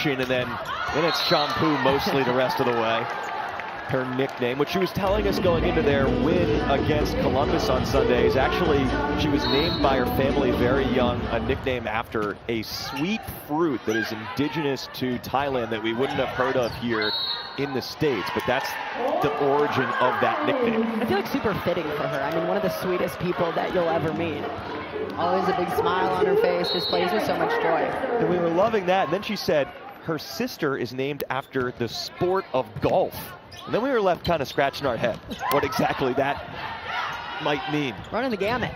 lotion, and then it's shampoo mostly the rest of the way. Her nickname, which she was telling us going into their win against Columbus on Sunday, is actually, she was named by her family very young, a nickname after a sweet fruit that is indigenous to Thailand that we wouldn't have heard of here in the States, but that's the origin of that nickname. I feel like super fitting for her. I mean, one of the sweetest people that you'll ever meet. Always a big smile on her face, just plays with so much joy. And we were loving that, and then she said her sister is named after the sport of golf. And then we were left kind of scratching our head what exactly that might mean. Running the gamut.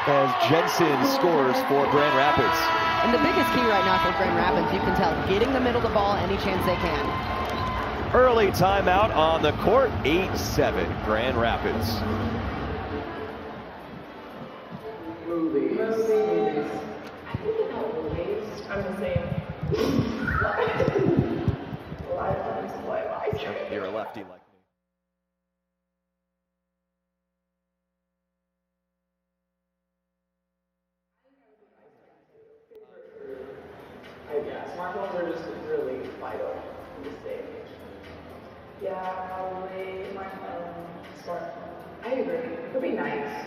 As Jensen scores for Grand Rapids. And the biggest key right now for Grand Rapids, you can tell, getting the middle of the ball any chance they can. Early timeout on the court, 8-7, Grand Rapids. You're a lefty like me. I guess smartphones are just really vital in this day and age. Yeah, probably my smartphone. I agree. It would be nice.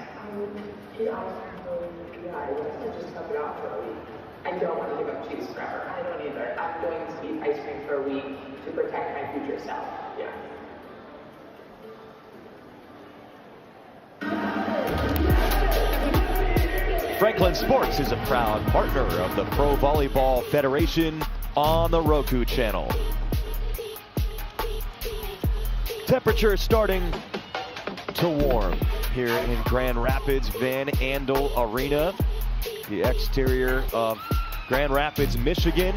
Yeah, I would just tough it out for a week. I don't want to give up cheese forever. I don't either. I'm going to eat ice cream for a week to protect my future self. Yeah. Franklin Sports is a proud partner of the Pro Volleyball Federation on the Roku channel. Temperature starting to warm here in Grand Rapids Van Andel Arena, the exterior of Grand Rapids, Michigan.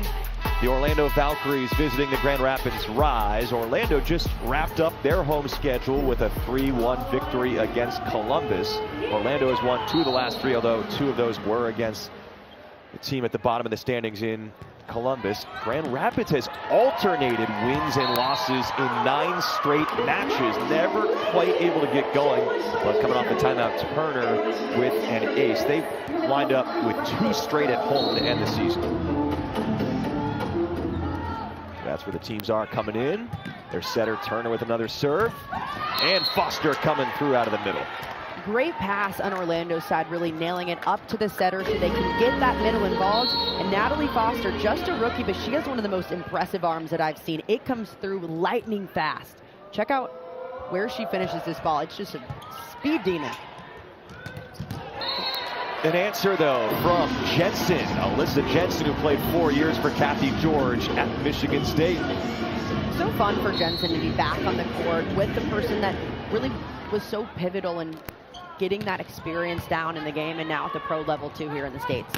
The Orlando Valkyries visiting the Grand Rapids Rise. Orlando just wrapped up their home schedule with a 3-1 victory against Columbus. Orlando has won 2 of the last 3, although 2 of those were against the team at the bottom of the standings in Columbus. Grand Rapids has alternated wins and losses in 9 straight matches. Never quite able to get going, but coming off the timeout, Turner with an ace. They wind up with 2 straight at home to end the season. That's where the teams are coming in. Their setter Turner with another serve, and Foster coming through out of the middle. Great pass on Orlando's side, really nailing it up to the setter so they can get that middle involved. And Natalie Foster, just a rookie, but she has one of the most impressive arms that I've seen. It comes through lightning fast. Check out where she finishes this ball. It's just a speed demon. An answer, though, from Jensen. Alyssa Jensen, who played 4 years for Kathy George at Michigan State. So fun for Jensen to be back on the court with the person that really was so pivotal in getting that experience down in the game, and now at the pro level too here in the States.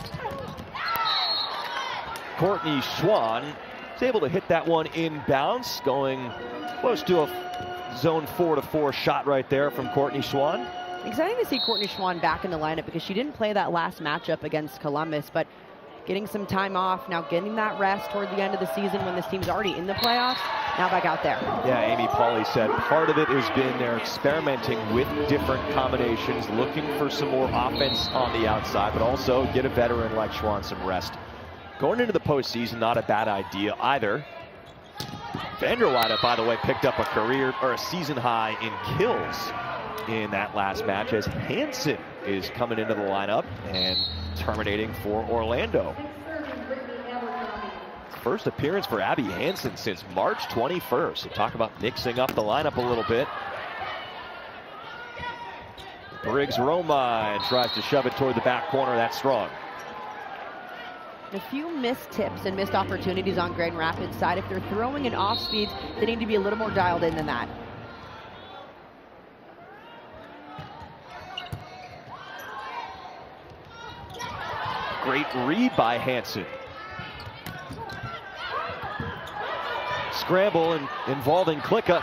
Courtney Schwann is able to hit that one inbounds, going close to a zone 4-4 shot right there from Courtney Schwann. Exciting to see Courtney Schwann back in the lineup because she didn't play that last matchup against Columbus, but getting some time off, now getting that rest toward the end of the season when this team's already in the playoffs, now back out there. Yeah, Amy Pauley said part of it has been they're experimenting with different combinations, looking for some more offense on the outside, but also get a veteran like Schwann some rest. Going into the postseason, not a bad idea either. Vanderweyde, by the way, picked up a career or a season high in kills in that last match, as Hansen is coming into the lineup and terminating for Orlando. First appearance for Abby Hansen since March 21st. So talk about mixing up the lineup a little bit. Briggs Romine tries to shove it toward the back corner. That's strong. A few missed tips and missed opportunities on Grand Rapids' side. If they're throwing in off speeds, they need to be a little more dialed in than that. Great read by Hansen. Scramble and involving Klicka.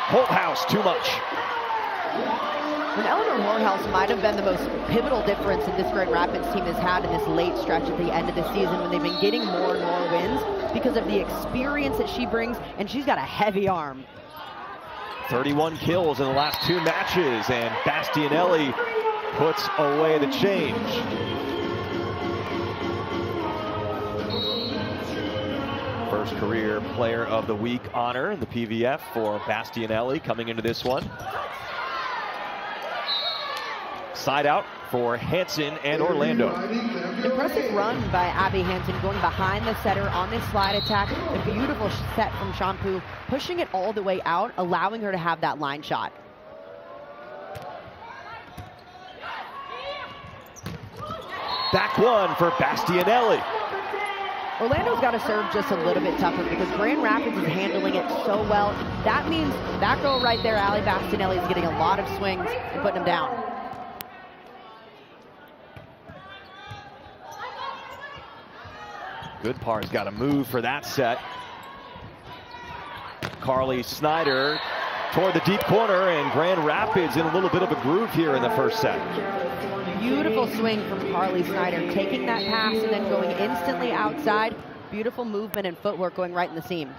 Holthouse, too much. And Eleanor Morehouse might have been the most pivotal difference that this Grand Rapids team has had in this late stretch at the end of the season when they've been getting more and more wins because of the experience that she brings, and she's got a heavy arm. 31 kills in the last 2 matches, and Bastianelli puts away the change. first career Player of the Week honor in the PVF for Bastianelli coming into this one. Side out for Hansen and Orlando. Impressive run by Abby Hansen, going behind the setter on this slide attack. A beautiful set from Shampoo, pushing it all the way out, allowing her to have that line shot. Back one for Bastianelli. Orlando's got to serve just a little bit tougher because Grand Rapids is handling it so well. That means that girl right there, Allie Bastianelli, is getting a lot of swings and putting them down. Goodpar's got to move for that set. Carly Snyder toward the deep corner, and Grand Rapids in a little bit of a groove here in the first set. Beautiful swing from Carly Snyder, taking that pass and then going instantly outside. Beautiful movement and footwork going right in the seam.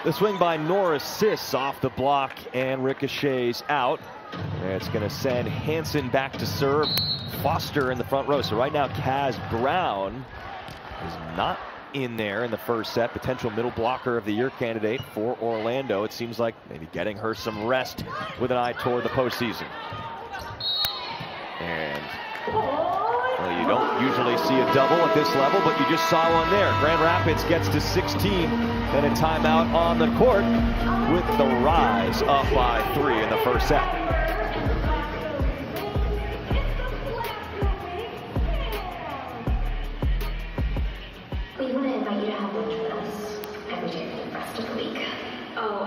The swing by Norris Sis off the block and ricochets out. And it's going to send Hansen back to serve. Foster in the front row. So right now, Kaz Brown is not in there in the first set. Potential middle blocker of the year candidate for Orlando. It seems like maybe getting her some rest with an eye toward the postseason. And well, you don't usually see a double at this level, but you just saw one there. Grand Rapids gets to 16, and a timeout on the court with the Rise up by 3 in the first set.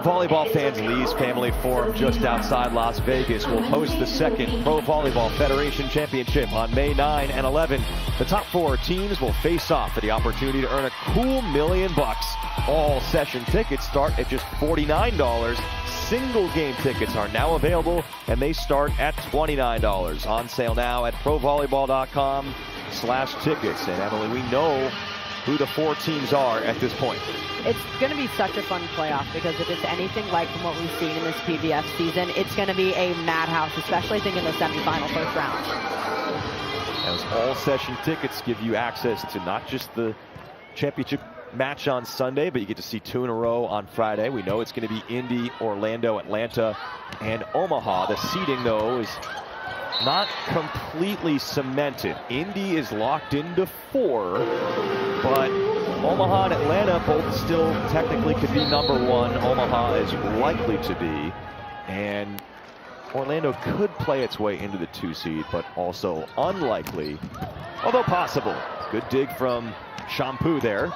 Volleyball fans, Lee's Family Forum just outside Las Vegas will host the second Pro Volleyball Federation Championship on May 9 and 11. The top 4 teams will face off for the opportunity to earn a cool $1 million. All session tickets start at just $49. Single game tickets are now available, and they start at $29. On sale now at provolleyball.com/tickets. And Emily, we know who the 4 teams are at this point. It's going to be such a fun playoff because if it's anything like from what we've seen in this PVF season, it's going to be a madhouse, especially thinking the semifinal first round. As all session tickets give you access to not just the championship match on Sunday, but you get to see 2 in a row on Friday. We know it's going to be Indy, Orlando, Atlanta, and Omaha. The seeding, though, is not completely cemented. Indy is locked into 4, but Omaha and Atlanta both still technically could be number 1. Omaha is likely to be, and Orlando could play its way into the 2 seed, but also unlikely, although possible. Good dig from Shampoo there.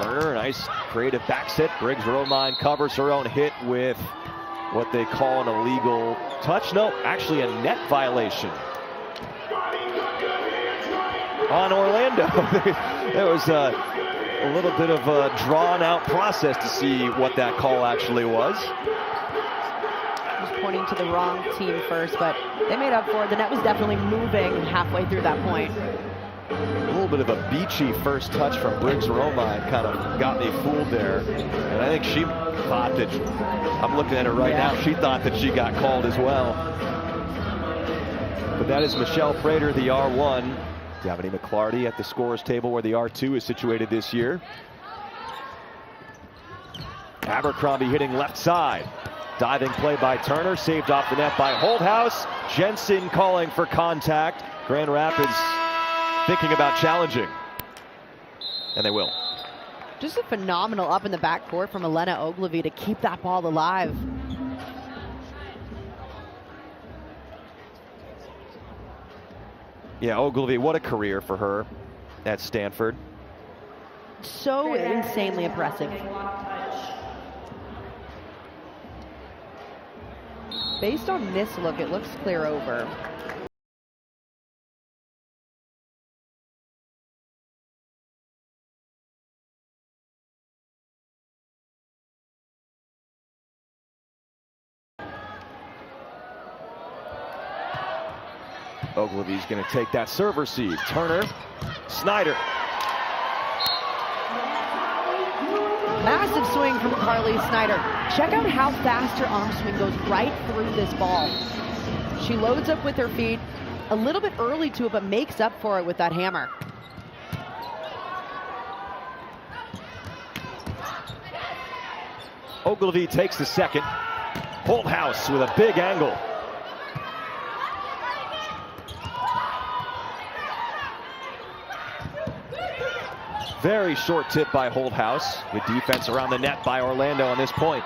Turner, nice creative back set. Briggs Romine covers her own hit with what they call an illegal touch. No, actually a net violation on Orlando. There was a little bit of a drawn-out process to see what that call actually was. Just pointing to the wrong team first, but they made up for it. The net was definitely moving halfway through that point. A little bit of a beachy first touch from Briggs Romine kind of got me fooled there. And I think she thought that, I'm looking at her right now, she thought that she got called as well. But that is Michelle Prater, the R1. Davide McClarty at the scorers table where the R2 is situated this year. Abercrombie hitting left side. Diving play by Turner, saved off the net by Holthouse. Jensen calling for contact. Grand Rapids thinking about challenging, and they will. Just a phenomenal up in the backcourt from Elena Ogilvie to keep that ball alive. Yeah, Ogilvie, what a career for her at Stanford. So insanely impressive. Based on this look, it looks clear over. Ogilvie's going to take that server seed. Turner, Snyder. Massive swing from Carly Snyder. Check out how fast her arm swing goes right through this ball. She loads up with her feet, a little bit early to it, but makes up for it with that hammer. Ogilvy takes the second. Holthouse with a big angle. Very short tip by Holthouse. Good defense around the net by Orlando on this point.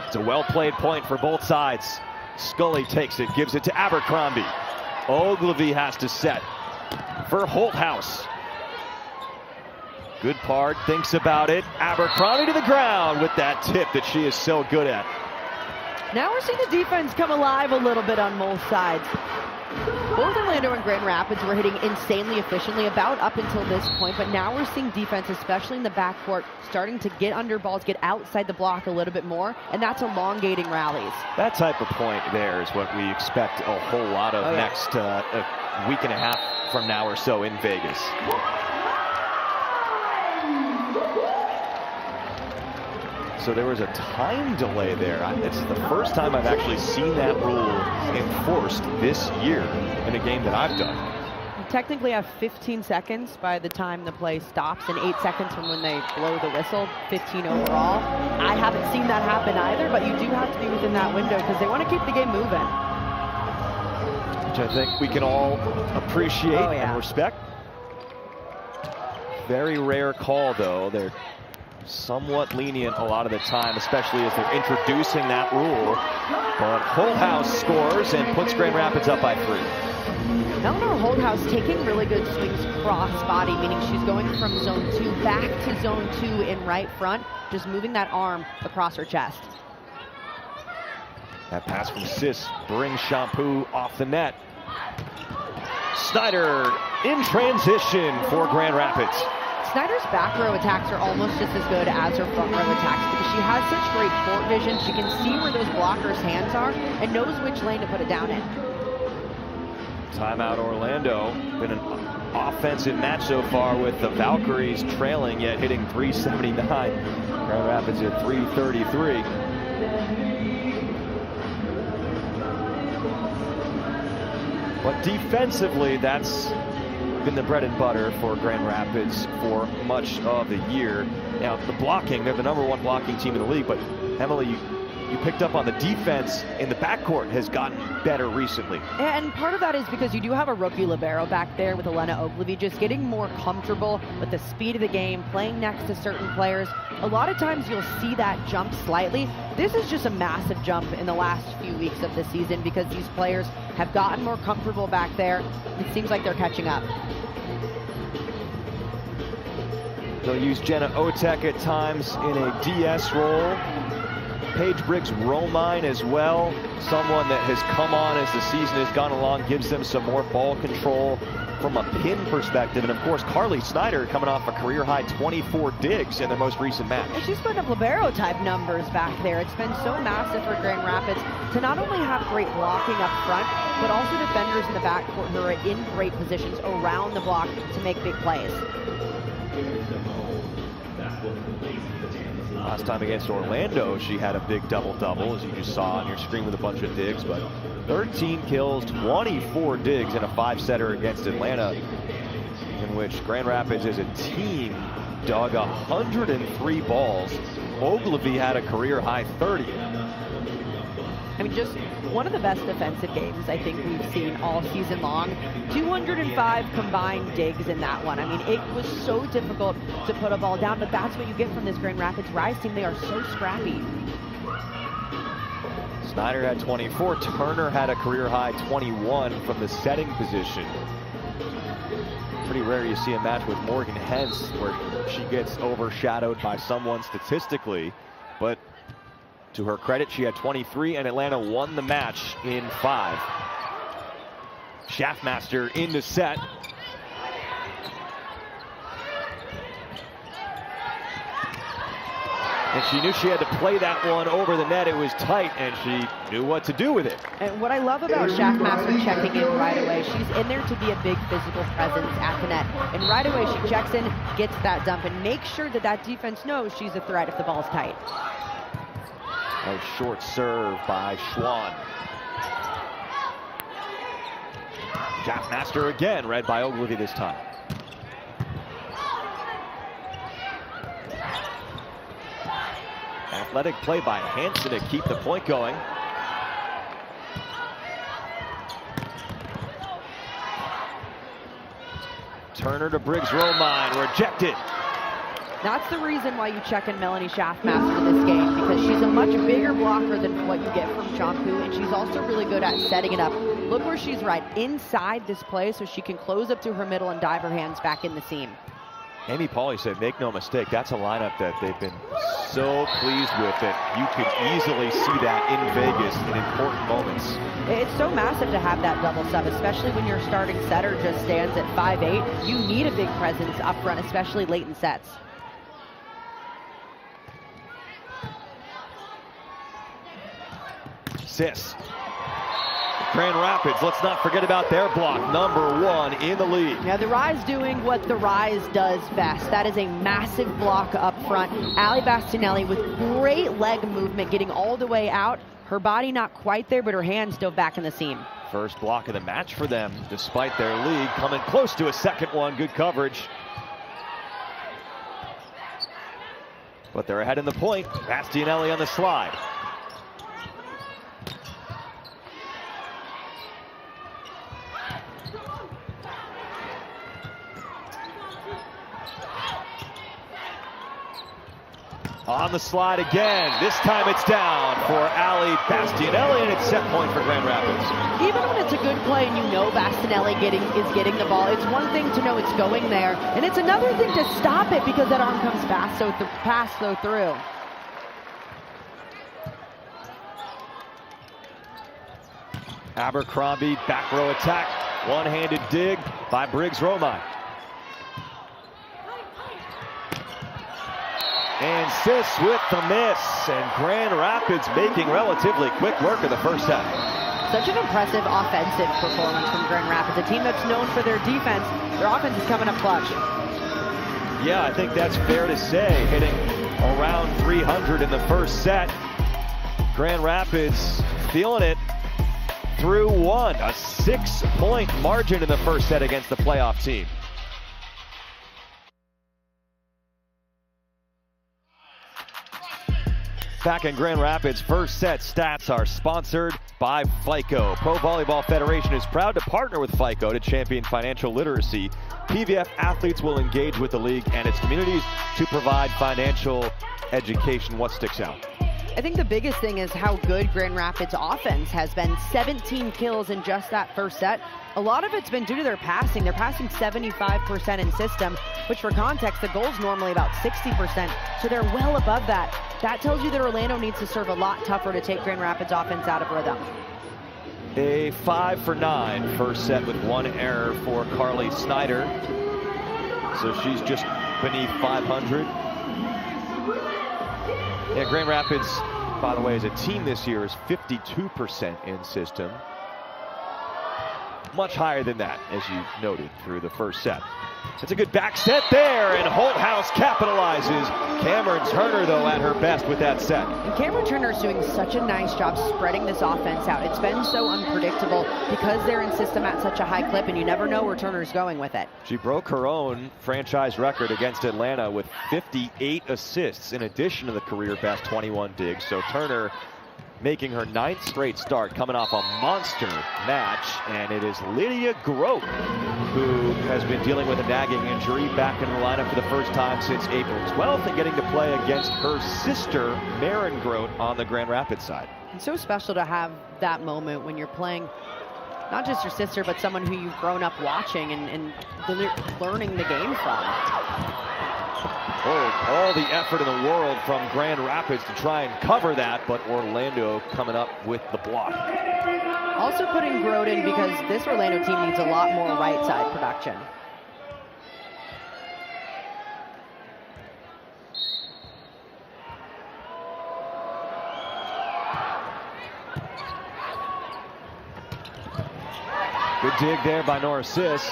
It's a well-played point for both sides. Scully takes it, gives it to Abercrombie. Ogilvy has to set for Holthouse. Good part, thinks about it. Abercrombie to the ground with that tip that she is so good at. Now we're seeing the defense come alive a little bit on both sides. Both Orlando and Grand Rapids were hitting insanely efficiently about up until this point, but now we're seeing defense, especially in the backcourt, starting to get under balls, get outside the block a little bit more, and that's elongating rallies. That type of point there is what we expect a whole lot of next a week and a half from now or so in Vegas. So there was a time delay there. It's the first time I've actually seen that rule enforced this year in a game that I've done. You technically have 15 seconds by the time the play stops and 8 seconds from when they blow the whistle, 15 overall. I haven't seen that happen either, but you do have to be within that window because they want to keep the game moving. Which I think we can all appreciate and respect. Very rare call though. They're somewhat lenient a lot of the time, especially as they're introducing that rule. But Holthouse scores and puts Grand Rapids up by 3. Eleanor Holthouse taking really good swings cross body, meaning she's going from zone 2 back to zone 2 in right front, just moving that arm across her chest. That pass from Sis brings Shampoo off the net. Snyder in transition for Grand Rapids. Snyder's back row attacks are almost just as good as her front row attacks because she has such great court vision. She can see where those blockers' hands are and knows which lane to put it down in. Timeout Orlando. Been an offensive match so far with the Valkyries trailing, yet hitting 379. Grand Rapids at 333. But defensively, that's been the bread and butter for Grand Rapids for much of the year. Now, the blocking, they're the #1 blocking team in the league, but Emily, you picked up on the defense in the backcourt has gotten better recently. And part of that is because you do have a rookie libero back there with Elena Ogilvy, just getting more comfortable with the speed of the game, playing next to certain players. A lot of times you'll see that jump slightly. This is just a massive jump in the last few weeks of the season because these players have gotten more comfortable back there. It seems like they're catching up. They'll use Jenna Otek at times in a DS role. Paige Briggs-Romine as well, someone that has come on as the season has gone along, gives them some more ball control from a pin perspective. And of course, Carly Snyder coming off a career-high 24 digs in their most recent match. And she's putting up libero-type numbers back there. It's been so massive for Grand Rapids to not only have great blocking up front, but also defenders in the backcourt who are in great positions around the block to make big plays. Last time against Orlando, she had a big double-double, as you just saw on your screen with a bunch of digs, but 13 kills, 24 digs in a 5-setter against Atlanta, in which Grand Rapids as a team dug 103 balls. Ogilvy had a career-high 30. I mean, just one of the best defensive games I think we've seen all season long. 205 combined digs in that one. I mean, it was so difficult to put a ball down, but that's what you get from this Grand Rapids Rise team. They are so scrappy. Snyder had 24. Turner had a career-high 21 from the setting position. Pretty rare you see a match with Morgan Hens where she gets overshadowed by someone statistically, but to her credit, she had 23, and Atlanta won the match in 5. Schaffmaster in the set. And she knew she had to play that one over the net. It was tight, and she knew what to do with it. And what I love about Schaffmaster checking in right away, she's in there to be a big physical presence at the net. And right away, she checks in, gets that dump, and makes sure that that defense knows she's a threat if the ball's tight. A short serve by Schwann. Gaffmaster again, read by Ogilvy this time. Athletic play by Hansen to keep the point going. Turner to Briggs-Romine, rejected. That's the reason why you check in Melanie Schaffmaster in this game, because she's a much bigger blocker than what you get from Champu, and she's also really good at setting it up. Look where she's right inside this play, so she can close up to her middle and dive her hands back in the seam. Amy Pauley said, make no mistake, that's a lineup that they've been so pleased with that you could easily see that in Vegas in important moments. It's so massive to have that double sub, especially when your starting setter just stands at 5'8". You need a big presence up front, especially late in sets. Sis. Grand Rapids, let's not forget about their block, #1 in the league. Now the Rise doing what the Rise does best. That is a massive block up front. Ali Bastinelli with great leg movement, getting all the way out. Her body not quite there, but her hand still back in the seam. First block of the match for them, despite their lead. Coming close to a second one, good coverage. But they're ahead in the point. Bastinelli on the slide. On the slide again. This time it's down for Ali Bastinelli, and it's set point for Grand Rapids. Even when it's a good play and you know Bastinelli is getting the ball, it's one thing to know it's going there, and it's another thing to stop it because that arm comes fast, so through. Abercrombie, back row attack. One-handed dig by Briggs-Romine. And Sis with the miss, and Grand Rapids making relatively quick work of the first set. Such an impressive offensive performance from Grand Rapids, a team that's known for their defense. Their offense is coming up clutch. Yeah, I think that's fair to say, hitting around 300 in the first set. Grand Rapids feeling it through one, a 6-point margin in the first set against the playoff team. Back in Grand Rapids, first set stats are sponsored by FICO. Pro Volleyball Federation is proud to partner with FICO to champion financial literacy. PVF athletes will engage with the league and its communities to provide financial education. What sticks out? I think the biggest thing is how good Grand Rapids offense has been. 17 kills in just that first set. A lot of it's been due to their passing. They're passing 75% in system, which for context, the goal's normally about 60%. So they're well above that. That tells you that Orlando needs to serve a lot tougher to take Grand Rapids offense out of rhythm. A 5 for 9 first set with one error for Carly Snyder. So she's just beneath 500. Yeah, Grand Rapids, by the way, as a team this year is 52% in system. Much higher than that, as you noted, through the first set. It's a good back set there, and Holthouse capitalizes. Cameron Turner, though, at her best with that set. And Cameron Turner is doing such a nice job spreading this offense out. It's been so unpredictable because they're in system at such a high clip, and you never know where Turner's going with it. She broke her own franchise record against Atlanta with 58 assists in addition to the career best 21 digs. So Turner making her 9th straight start, coming off a monster match, and it is Lydia Grote who has been dealing with a nagging injury, back in the lineup for the first time since April 12th and getting to play against her sister, Maren Grote, on the Grand Rapids side. It's so special to have that moment when you're playing not just your sister, but someone who you've grown up watching and learning the game from. Oh, all the effort in the world from Grand Rapids to try and cover that, but Orlando coming up with the block. Also putting Grote in because this Orlando team needs a lot more right side production. Good dig there by Nora Sis.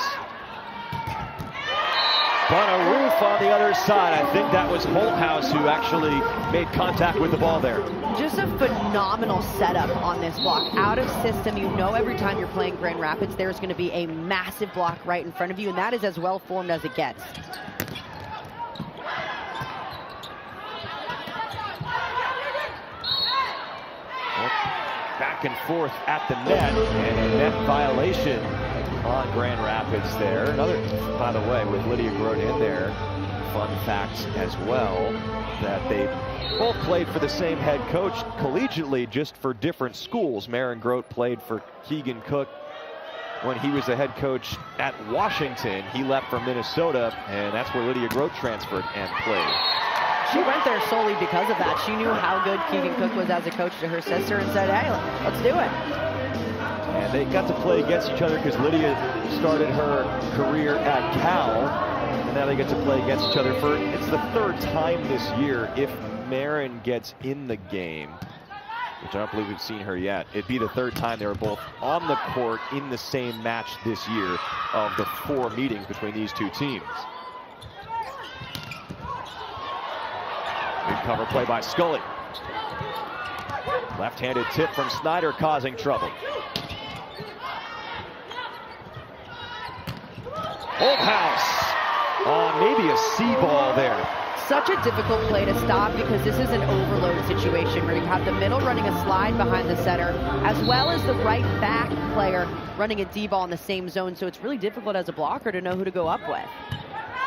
but a roof on the other side. I think that was Holthouse who actually made contact with the ball there. Just a phenomenal setup on this block. Out of system, you know every time you're playing Grand Rapids, there's going to be a massive block right in front of you, and that is as well formed as it gets. Back and forth at the net, and a net violation on Grand Rapids there. Another, by the way, with Lydia Grote in there, fun facts as well, that they both played for the same head coach collegiately, just for different schools. Maren Grote played for Keegan Cook when he was the head coach at Washington. He left for Minnesota, and that's where Lydia Grote transferred and played. She went there solely because of that. She knew how good Keegan Cook was as a coach to her sister and said, hey, let's do it. And they got to play against each other because Lydia started her career at Cal, and now they get to play against each other for, it's the third time this year if Maren gets in the game, which I don't believe we've seen her yet. It'd be the third time they were both on the court in the same match this year of the 4 meetings between these two teams. Good cover play by Scully. Left-handed tip from Snyder causing trouble. Holthouse. Maybe a C ball there. Such a difficult play to stop because this is an overload situation where you have the middle running a slide behind the center, as well as the right back player running a D ball in the same zone. So it's really difficult as a blocker to know who to go up with.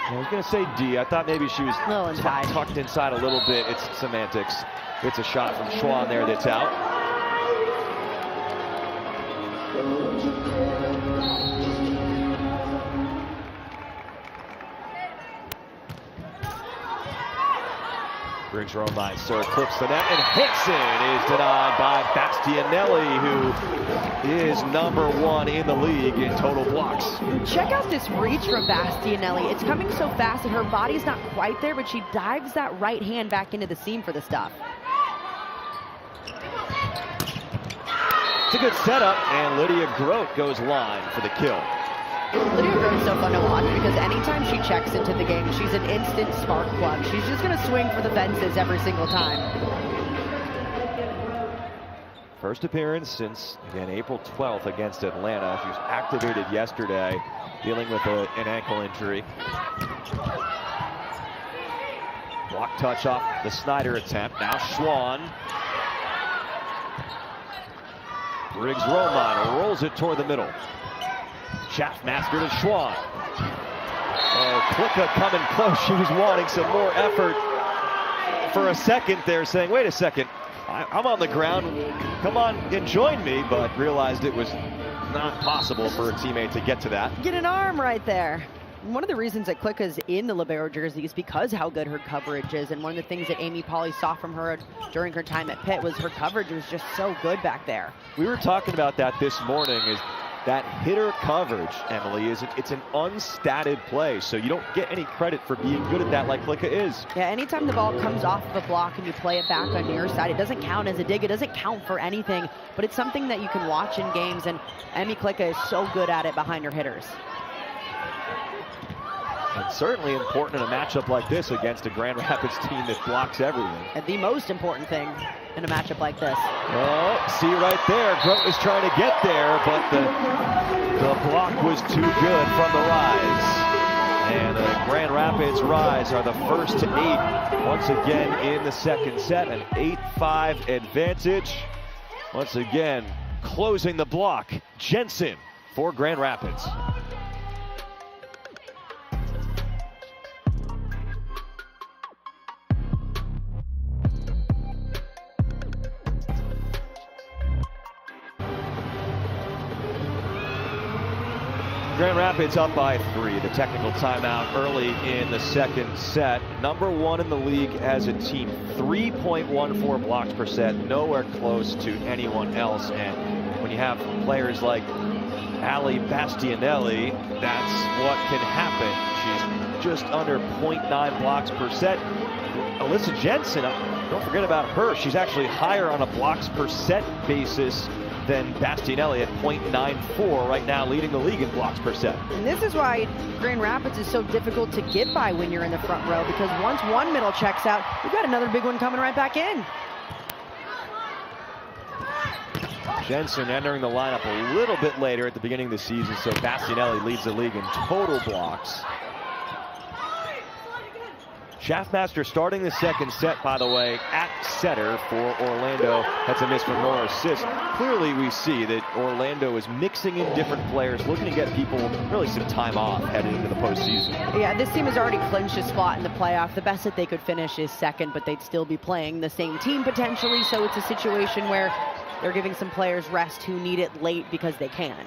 I was going to say D. I thought maybe she was inside. Tucked inside a little bit. It's semantics. It's a shot from Schwann there that's out. Brings her own line, so clips the net, and Hickson is denied by Bastianelli, who is #1 in the league in total blocks. Check out this reach from Bastianelli. It's coming so fast that her body's not quite there, but she dives that right hand back into the seam for the stuff. It's a good setup, and Lydia Grote goes line for the kill. Lydia Grote's so fun to watch because anytime she checks into the game, she's an instant spark plug. She's just going to swing for the fences every single time. First appearance since, again, April 12th against Atlanta. She was activated yesterday, dealing with an ankle injury. Block touch off the Snyder attempt. Now Schwann. Briggs Roman rolls it toward the middle. Schaffmaster to Schwann. Oh, Klicka coming close. She was wanting some more effort for a second there, saying, wait a second, I'm on the ground. Come on and join me, but realized it was not possible for a teammate to get to that. Get an arm right there. One of the reasons that Klicka's in the libero jersey is because how good her coverage is, and one of the things that Amy Pauley saw from her during her time at Pitt was her coverage was just so good back there. We were talking about that this morning, is that hitter coverage, Emily, it's an unstatted play, so you don't get any credit for being good at that like Klicka is. Yeah, anytime the ball comes off of a block and you play it back on your side, it doesn't count as a dig, it doesn't count for anything, but it's something that you can watch in games, and Emmy Klicka is so good at it behind her hitters. And certainly important in a matchup like this against a Grand Rapids team that blocks everything. And the most important thing in a matchup like this. Oh, see right there, Grote was trying to get there, but the block was too good from the Rise. And the Grand Rapids Rise are the first to 8 once again in the second set, an 8-5 advantage. Once again, closing the block, Jensen for Grand Rapids. Grand Rapids up by 3. The technical timeout early in the second set. #1 in the league as a team. 3.14 blocks per set. Nowhere close to anyone else. And when you have players like Ali Bastianelli, that's what can happen. She's just under 0.9 blocks per set. Alyssa Jensen, don't forget about her. She's actually higher on a blocks per set basis than Bastianelli at .94, right now leading the league in blocks per set. And this is why Grand Rapids is so difficult to get by when you're in the front row, because once one middle checks out, you've got another big one coming right back in. Jensen entering the lineup a little bit later at the beginning of the season, so Bastianelli leads the league in total blocks. Schaffmaster starting the second set, by the way, at setter for Orlando. That's a miss from Nora Sis. Clearly we see that Orlando is mixing in different players, looking to get people really some time off heading into the postseason. Yeah, this team has already clinched a spot in the playoff. The best that they could finish is second, but they'd still be playing the same team potentially, so it's a situation where they're giving some players rest who need it late because they can.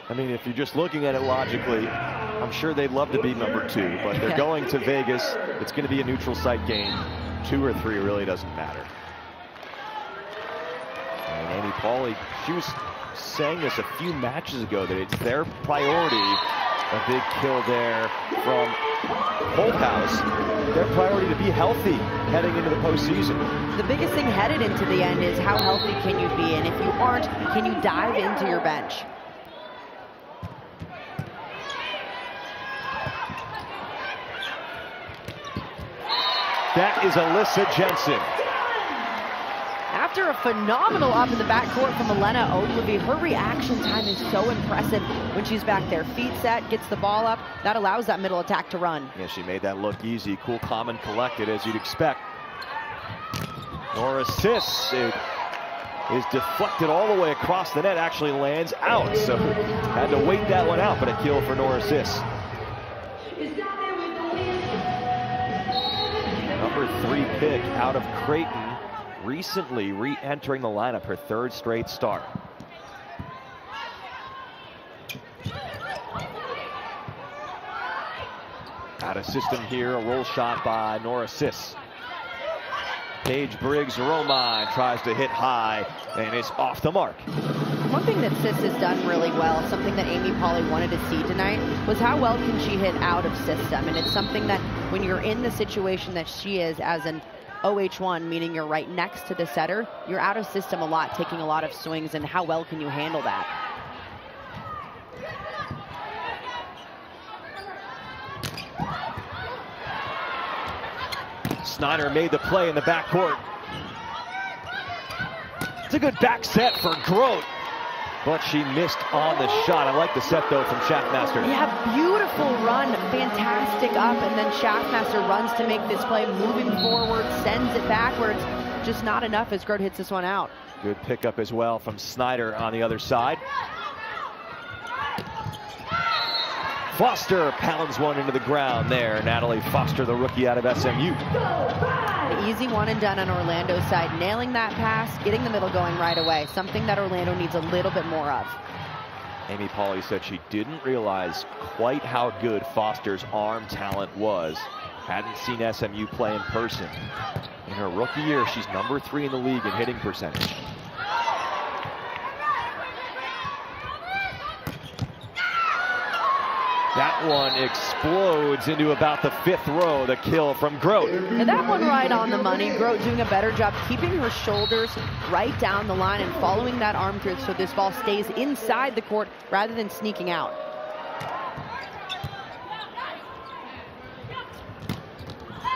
I mean, if you're just looking at it logically, I'm sure they'd love to be number 2, but they're going to Vegas. It's going to be a neutral site game. 2 or 3 really doesn't matter. And Amy Pauley, she was saying this a few matches ago that it's their priority. A big kill there from Holthouse. Their priority to be healthy heading into the postseason. The biggest thing headed into the end is how healthy can you be, and if you aren't, can you dive into your bench? That is Alyssa Jensen. After a phenomenal up in the backcourt from Elena Ogilvy, her reaction time is so impressive when she's back there. Feet set, gets the ball up. That allows that middle attack to run. Yeah, she made that look easy. Cool, calm, and collected, as you'd expect. Nora Sis is deflected all the way across the net, actually lands out. So had to wait that one out, but a kill for Nora Sis. Number 3 pick out of Creighton, recently re-entering the lineup, her 3rd straight start. Out of system here, a roll shot by Nora Sis. Paige Briggs-Romine tries to hit high and is off the mark. One thing that Sis has done really well, something that Amy Pauley wanted to see tonight, was how well can she hit out of system. And it's something that when you're in the situation that she is as an OH1, meaning you're right next to the setter, you're out of system a lot, taking a lot of swings, and how well can you handle that? Snyder made the play in the backcourt. It's a good back set for Grote, but she missed on the shot. I like the set, though, from Schaffmaster. Yeah, beautiful run, fantastic up, and then Schaffmaster runs to make this play, moving forward, sends it backwards. Just not enough as Grote hits this one out. Good pickup as well from Snyder on the other side. Foster pounds one into the ground there. Natalie Foster, the rookie out of SMU. An easy one and done on Orlando's side, nailing that pass, getting the middle going right away, something that Orlando needs a little bit more of. Amy Pauley said she didn't realize quite how good Foster's arm talent was. Hadn't seen SMU play in person. In her rookie year, she's number 3 in the league in hitting percentage. That one explodes into about the 5th row, the kill from Grote. And that one right on the money. Grote doing a better job keeping her shoulders right down the line and following that arm through so this ball stays inside the court rather than sneaking out.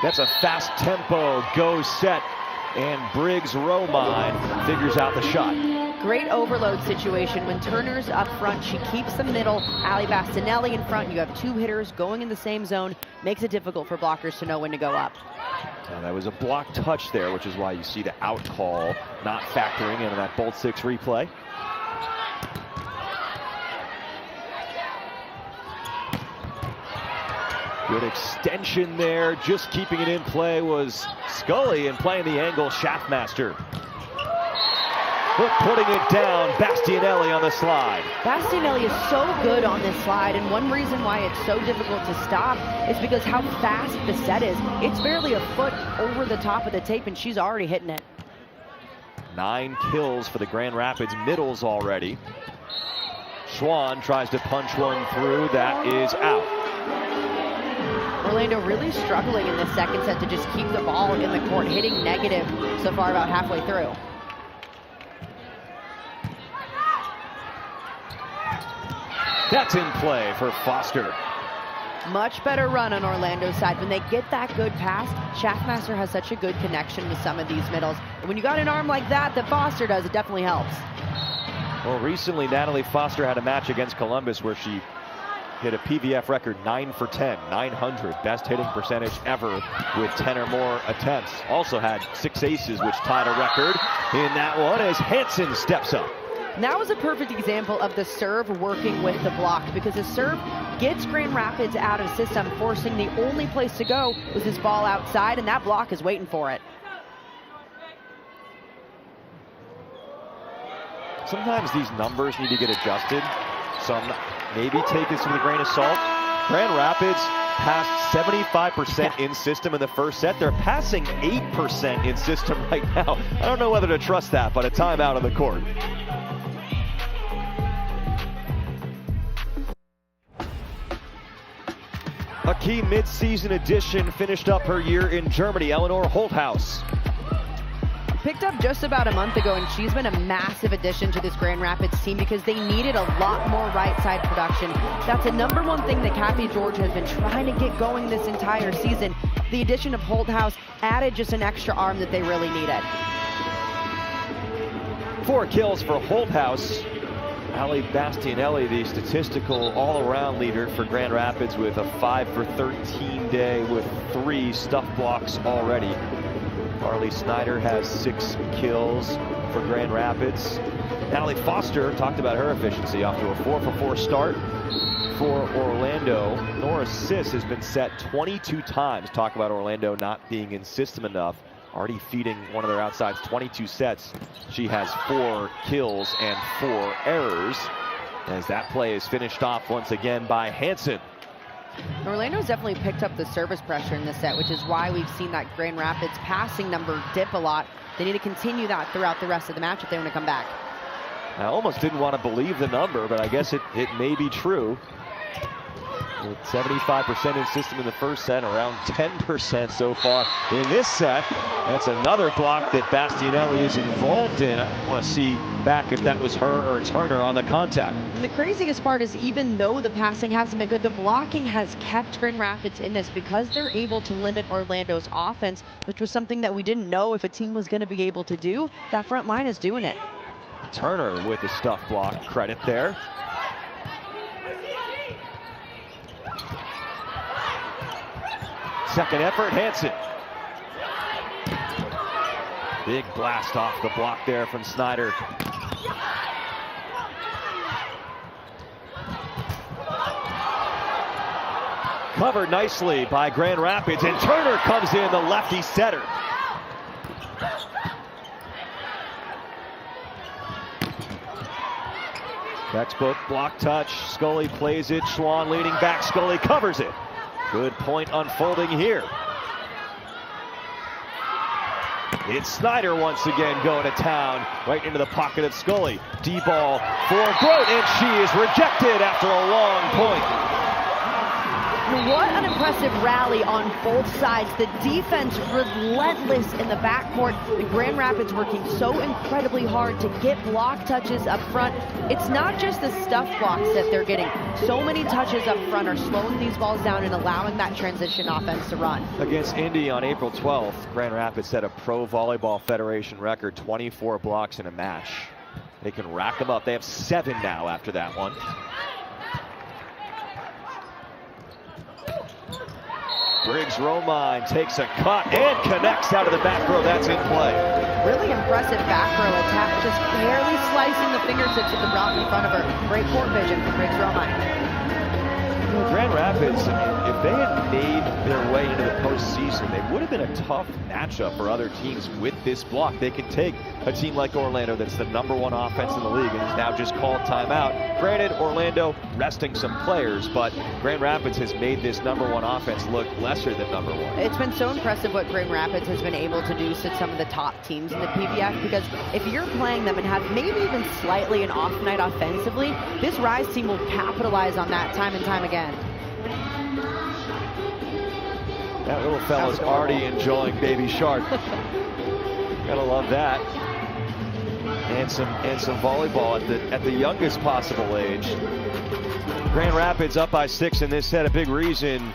That's a fast tempo go set, and Briggs-Romine figures out the shot. Great overload situation when Turner's up front. She keeps the middle. Ali Bastianelli in front. You have 2 hitters going in the same zone. Makes it difficult for blockers to know when to go up. Now, that was a block touch there, which is why you see the out call not factoring in that Bolt 6 replay. Good extension there. Just keeping it in play was Scully, and playing the angle, Schaffmaster. But putting it down, Bastianelli on the slide. Bastianelli is so good on this slide, and one reason why it's so difficult to stop is because how fast the set is. It's barely a foot over the top of the tape, and she's already hitting it. 9 kills for the Grand Rapids middles already. Schwann tries to punch one through. That is out. Orlando really struggling in the second set to just keep the ball in the court, hitting negative so far about halfway through. That's in play for Foster. Much better run on Orlando's side. When they get that good pass, Schaffmaster has such a good connection with some of these middles. And when you got an arm like that Foster does, it definitely helps. Well, recently Natalie Foster had a match against Columbus where she hit a PVF record 9 for 10, 900, best hitting percentage ever with 10 or more attempts. Also had 6 aces, which tied a record in that one as Hansen steps up. And that was a perfect example of the serve working with the block, because the serve gets Grand Rapids out of system, forcing the only place to go was this ball outside, and that block is waiting for it. Sometimes these numbers need to get adjusted. Some maybe take this with a grain of salt. Grand Rapids passed 75% in system in the first set. They're passing 8% in system right now. I don't know whether to trust that, but a timeout on the court. A key mid-season addition finished up her year in Germany, Eleanor Holthaus. Picked up just about a month ago, and she's been a massive addition to this Grand Rapids team because they needed a lot more right side production. That's the #1 thing that Kathy George has been trying to get going this entire season. The addition of Holthaus added just an extra arm that they really needed. 4 kills for Holthaus. Ali Bastianelli, the statistical all-around leader for Grand Rapids, with a 5 for 13 day with 3 stuff blocks already. Carly Snyder has 6 kills for Grand Rapids. Natalie Foster talked about her efficiency off to a 4 for 4 start for Orlando. Nora Sis has been set 22 times. Talk about Orlando not being in system enough. Already feeding one of their outsides 22 sets. She has 4 kills and 4 errors as that play is finished off once again by Hansen. Orlando's definitely picked up the service pressure in this set, which is why we've seen that Grand Rapids passing number dip a lot. They need to continue that throughout the rest of the match if they want to come back. I almost didn't want to believe the number, but I guess it may be true. With 75% in system in the first set, around 10% so far in this set. That's another block that Bastianelli is involved in. I want to see back if that was her or Turner on the contact. And the craziest part is, even though the passing hasn't been good, the blocking has kept Grand Rapids in this because they're able to limit Orlando's offense, which was something that we didn't know if a team was going to be able to do. That front line is doing it. Turner with the stuff block credit there. Second effort, Hansen. Big blast off the block there from Snyder. Covered nicely by Grand Rapids, and Turner comes in, the lefty setter. Textbook block touch, Scully plays it, Schwan leaning back, Scully covers it. Good point unfolding here. It's Snyder once again going to town, right into the pocket of Scully. D-ball for Grote, and she is rejected after a long point. What an impressive rally on both sides. The defense relentless in the backcourt. The Grand Rapids working so incredibly hard to get block touches up front. It's not just the stuff blocks that they're getting. So many touches up front are slowing these balls down and allowing that transition offense to run. Against Indy on April 12th, Grand Rapids set a Pro Volleyball Federation record, 24 blocks in a match. They can rack them up. They have 7 now after that one. Briggs Romine takes a cut and connects out of the back row. That's in play. Really impressive back row attack, just barely slicing the fingertips of the rock in front of her. Great court vision from Briggs Romine. Grand Rapids, if they had made their way into the postseason, they would have been a tough matchup for other teams with this block. They could take a team like Orlando that's the #1 offense in the league and has now just called timeout. Granted, Orlando resting some players, but Grand Rapids has made this #1 offense look lesser than #1. It's been so impressive what Grand Rapids has been able to do to some of the top teams in the PVF, because if you're playing them and have maybe even slightly an off night offensively, this Rise team will capitalize on that time and time again. That little fella's already enjoying Baby Shark. Gotta love that. and some volleyball at the youngest possible age. Grand Rapids up by 6 in this set. A big reason.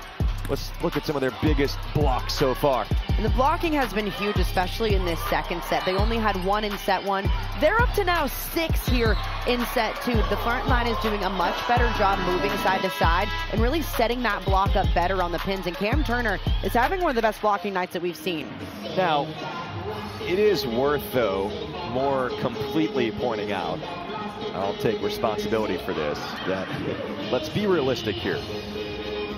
Let's look at some of their biggest blocks so far. And the blocking has been huge, especially in this second set. They only had 1 in set 1. They're up to now 6 here in set 2. The front line is doing a much better job moving side to side and really setting that block up better on the pins. And Cam Turner is having one of the best blocking nights that we've seen. Now, it is worth, though, more completely pointing out, I'll take responsibility for this, that let's be realistic here.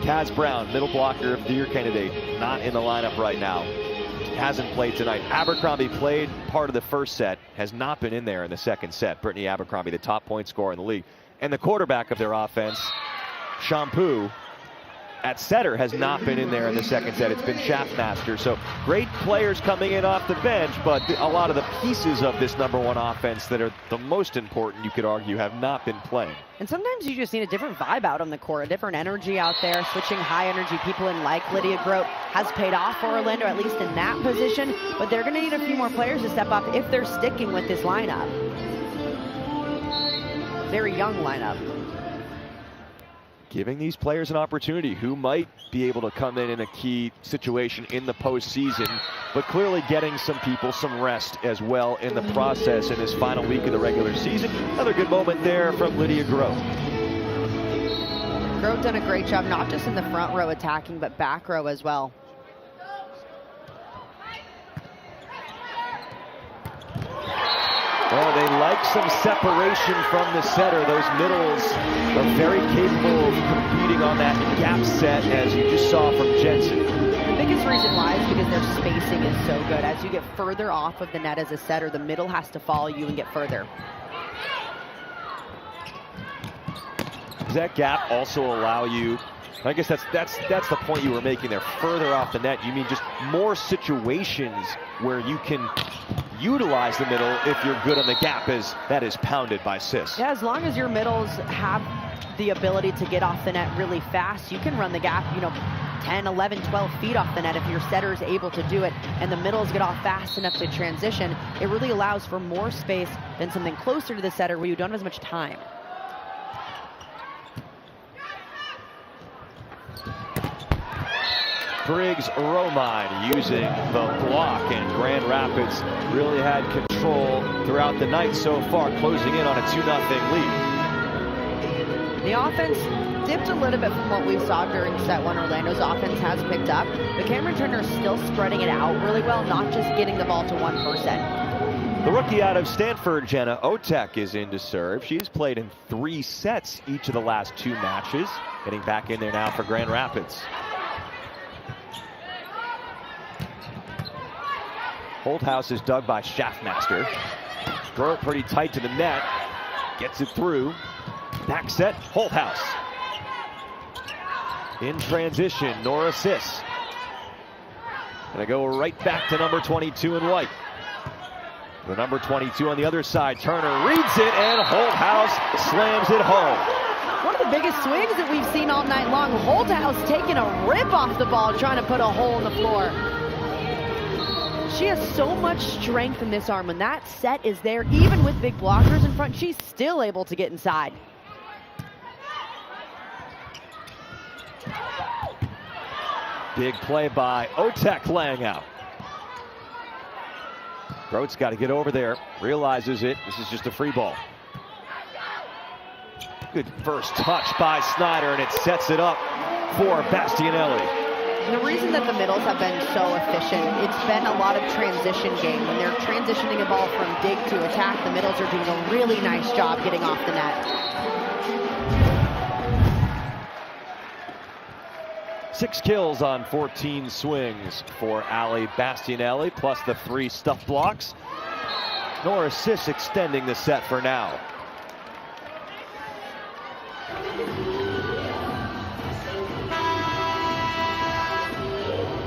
Kaz Brown, middle blocker of the year candidate, not in the lineup right now. Hasn't played tonight. Abercrombie played part of the first set, has not been in there in the second set. Brittany Abercrombie, the top point scorer in the league. And the quarterback of their offense, Shampoo, at setter, has not been in there in the second set. It's been Schaffmaster. So great players coming in off the bench, but a lot of the pieces of this #1 offense that are the most important, you could argue, have not been playing. And sometimes you just need a different vibe out on the court, a different energy out there. Switching high energy people in like Lydia Grote has paid off for Orlando, at least in that position. But they're going to need a few more players to step up if they're sticking with this lineup. Very young lineup. Giving these players an opportunity who might be able to come in a key situation in the postseason, but clearly getting some people some rest as well in the process in this final week of the regular season. Another good moment there from Lydia Grote. Grote done a great job, not just in the front row attacking, but back row as well. Well, they like some separation from the setter. Those middles are very capable of competing on that gap set, as you just saw from Jensen. The biggest reason why is because their spacing is so good. As you get further off of the net as a setter, the middle has to follow you and get further. Does that gap also allow you, I guess that's the point you were making there, further off the net? You mean just more situations where you can utilize the middle if you're good on the gap, as that is pounded by Sis. Yeah, as long as your middles have the ability to get off the net really fast, you can run the gap, 10, 11, 12 feet off the net if your setter is able to do it, and the middles get off fast enough to transition. It really allows for more space than something closer to the setter where you don't have as much time. Briggs Romine using the block, and Grand Rapids really had control throughout the night so far, closing in on a 2-0 lead. The offense dipped a little bit from what we saw during set 1. Orlando's offense has picked up, but Cameron Turner is still spreading it out really well, not just getting the ball to one person. The rookie out of Stanford, Jenna Otek, is in to serve. She's played in 3 sets each of the last 2 matches, getting back in there now for Grand Rapids. Holthouse is dug by Schaffmaster. Grote pretty tight to the net. Gets it through. Back set, Holthouse. In transition, Nora Sis. Gonna go right back to number 22 in white. The number 22 on the other side. Turner reads it, and Holthouse slams it home. One of the biggest swings that we've seen all night long. Holthouse taking a rip off the ball, trying to put a hole in the floor. She has so much strength in this arm. When that set is there, even with big blockers in front, she's still able to get inside. Big play by Otek, laying out. Grote's got to get over there, realizes it. This is just a free ball. Good first touch by Snyder, and it sets it up for Bastianelli. The reason that the middles have been so efficient, it's been a lot of transition game. When they're transitioning a ball from dig to attack, the middles are doing a really nice job getting off the net. 6 kills on 14 swings for Ali Bastianelli, plus the 3 stuff blocks. Nora Sis extending the set for now.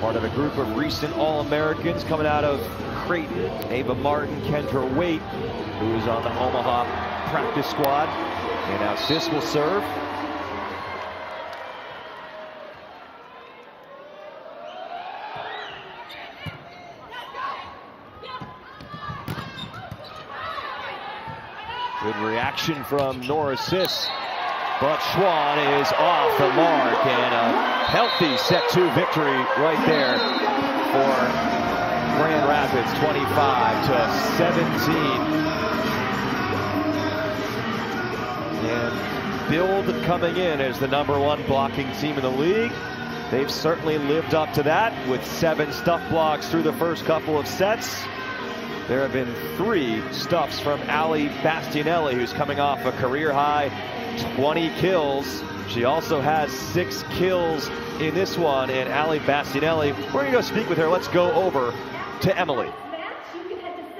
Part of a group of recent All-Americans coming out of Creighton. Ava Martin, Kendra Waite, who is on the Omaha practice squad. And now Sis will serve. Good reaction from Nora Sis, but Schwann is off the mark, and a healthy set 2 victory right there for Grand Rapids, 25-17. And Build coming in as the #1 blocking team in the league. They've certainly lived up to that with 7 stuff blocks through the first couple of sets. There have been 3 stuffs from Ali Bastianelli, who's coming off a career-high 20 kills. She also has 6 kills in this one, and Ali Bastianelli, we're gonna go speak with her. Let's go over to Emily.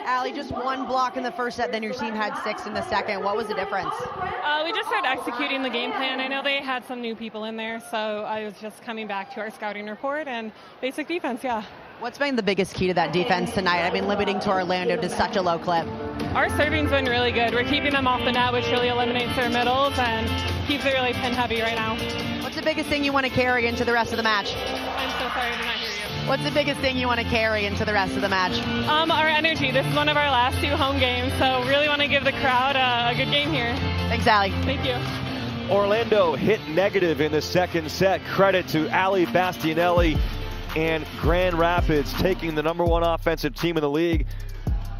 Ali, just 1 block in the first set, then your team had 6 in the second. What was the difference? We just started executing the game plan. I know they had some new people in there, so I was just coming back to our scouting report and basic defense, yeah. What's been the biggest key to that defense tonight? I mean, limiting to Orlando to such a low clip. Our serving's been really good. We're keeping them off the net, which really eliminates their middles and keeps it really pin heavy right now. What's the biggest thing you want to carry into the rest of the match? I'm so sorry, I did not hear you. What's the biggest thing you want to carry into the rest of the match? Our energy. This is one of our last 2 home games, so really want to give the crowd a good game here. Thanks, Ali. Thank you. Orlando hit negative in the second set. Credit to Ali Bastianelli, and Grand Rapids taking the #1 offensive team in the league,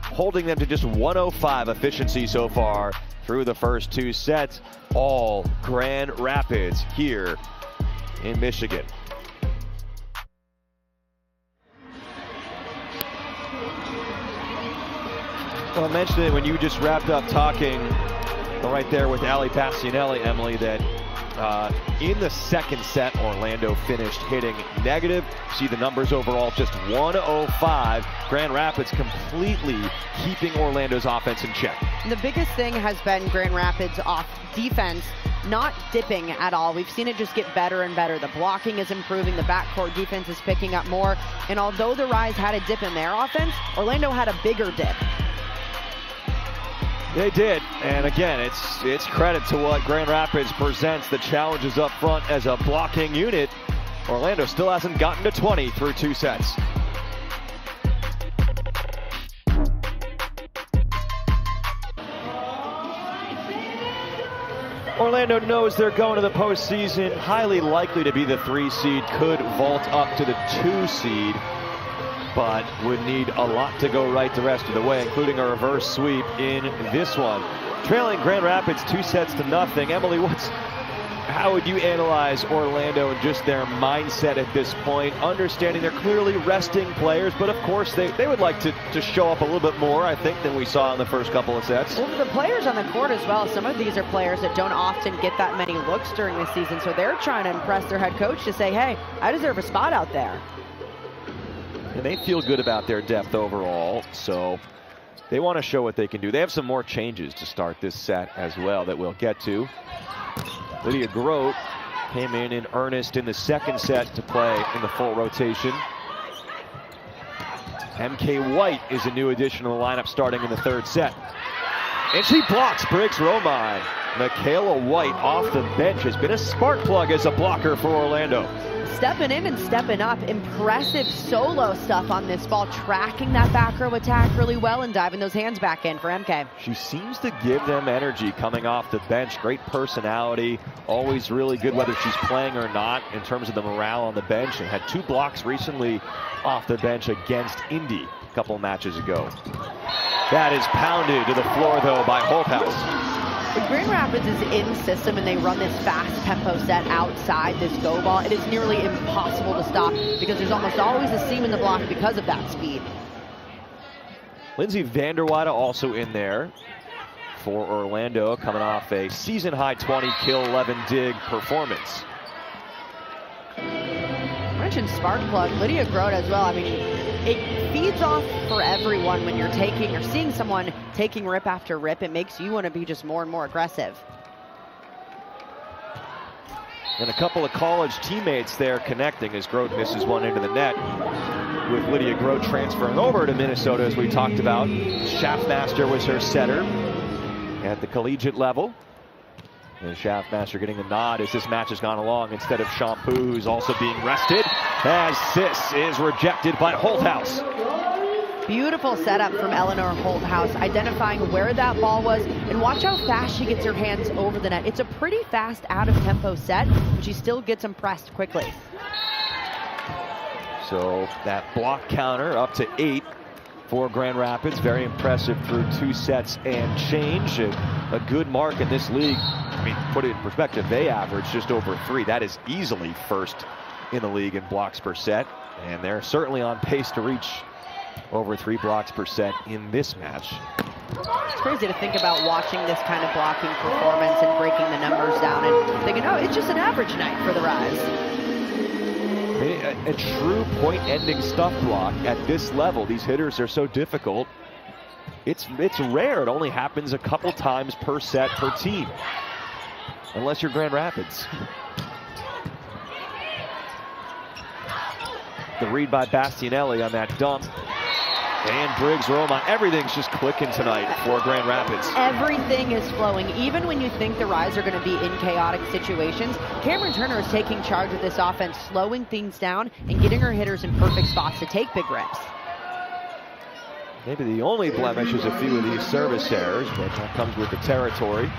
holding them to just 105 efficiency so far through the first 2 sets. All Grand Rapids here in Michigan. Well, I mentioned it when you just wrapped up talking right there with Ali Bastianelli, Emily, that in the second set, Orlando finished hitting negative. See the numbers overall, just 105. Grand Rapids completely keeping Orlando's offense in check. The biggest thing has been Grand Rapids off defense not dipping at all. We've seen it just get better and better. The blocking is improving, the backcourt defense is picking up more, and although the Rise had a dip in their offense, Orlando had a bigger dip. They did, and again, it's credit to what Grand Rapids presents, the challenges up front as a blocking unit. Orlando still hasn't gotten to 20 through 2 sets. Orlando knows they're going to the postseason, highly likely to be the 3 seed, could vault up to the 2 seed. But would need a lot to go right the rest of the way, including a reverse sweep in this one. Trailing Grand Rapids 2-0. Emily, how would you analyze Orlando and just their mindset at this point? Understanding they're clearly resting players, but of course they would like to show up a little bit more, I think, than we saw in the first couple of sets. Well, for the players on the court as well, some of these are players that don't often get that many looks during the season, so they're trying to impress their head coach to say, hey, I deserve a spot out there. And they feel good about their depth overall, so they want to show what they can do. They have some more changes to start this set as well that we'll get to. Lydia Grote came in earnest in the second set to play in the full rotation. MK White is a new addition to the lineup starting in the 3rd set. And she blocks Briggs Romine. Michaela White off the bench has been a spark plug as a blocker for Orlando. Stepping in and stepping up. Impressive solo stuff on this ball, tracking that back row attack really well and diving those hands back in for MK. She seems to give them energy coming off the bench. Great personality, always really good whether she's playing or not in terms of the morale on the bench, and had 2 blocks recently off the bench against Indy a couple matches ago. That is pounded to the floor though by Holthouse. When Grand Rapids is in system and they run this fast tempo set outside this go ball, it is nearly impossible to stop because there's almost always a seam in the block because of that speed. Lindsay Vanderwada also in there for Orlando, coming off a season-high 20 kill, 11 dig performance. I mentioned spark plug, Lydia Grote as well. I mean, it feeds off for everyone when you're seeing someone taking rip after rip. It makes you want to be just more and more aggressive. And a couple of college teammates there connecting as Grote misses one into the net, with Lydia Grote transferring over to Minnesota, as we talked about. Schaffmaster was her setter at the collegiate level. And Schaffmaster getting the nod as this match has gone along instead of Shampoo, who's also being rested, as Sis is rejected by Holthouse. Beautiful setup from Eleanor Holthouse, identifying where that ball was, and watch how fast she gets her hands over the net. It's a pretty fast out-of-tempo set, but she still gets them pressed quickly. So that block counter up to 8 for Grand Rapids. Very impressive through 2 sets and change. A good mark in this league. I mean, put it in perspective, they average just over 3. That is easily first in the league in blocks per set, and they're certainly on pace to reach over 3 blocks per set in this match. It's crazy to think about watching this kind of blocking performance and breaking the numbers down and thinking, oh, it's just an average night for the Rise. A true point-ending stuff block at this level, these hitters are so difficult. It's rare. It only happens a couple times per set per team, unless you're Grand Rapids. The read by Bastianelli on that dump. And Briggs Roma, everything's just clicking tonight for Grand Rapids. Everything is flowing. Even when you think the Rise are going to be in chaotic situations, Cameron Turner is taking charge of this offense, slowing things down and getting her hitters in perfect spots to take big rips. Maybe the only blemish is a few of these service errors, but that comes with the territory.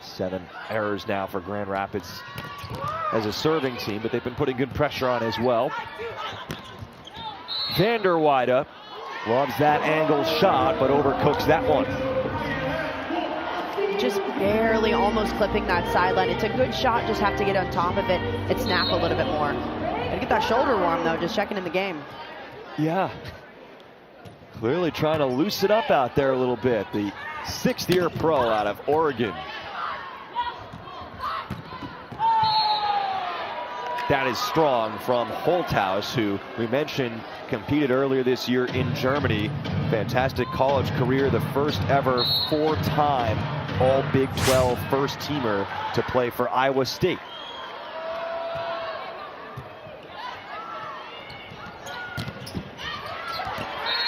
Seven errors now for Grand Rapids as a serving team, but they've been putting good pressure on as well. Vanderweide loves that angle shot, but overcooks that one. Just barely almost clipping that sideline. It's a good shot, just have to get on top of it and snap a little bit more. Gotta get that shoulder warm though, just checking in the game. Yeah. Clearly trying to loosen up out there a little bit. The 6th-year pro out of Oregon. That is strong from Holthouse, who we mentioned competed earlier this year in Germany. Fantastic college career, the first ever 4-time All Big 12 first teamer to play for Iowa State.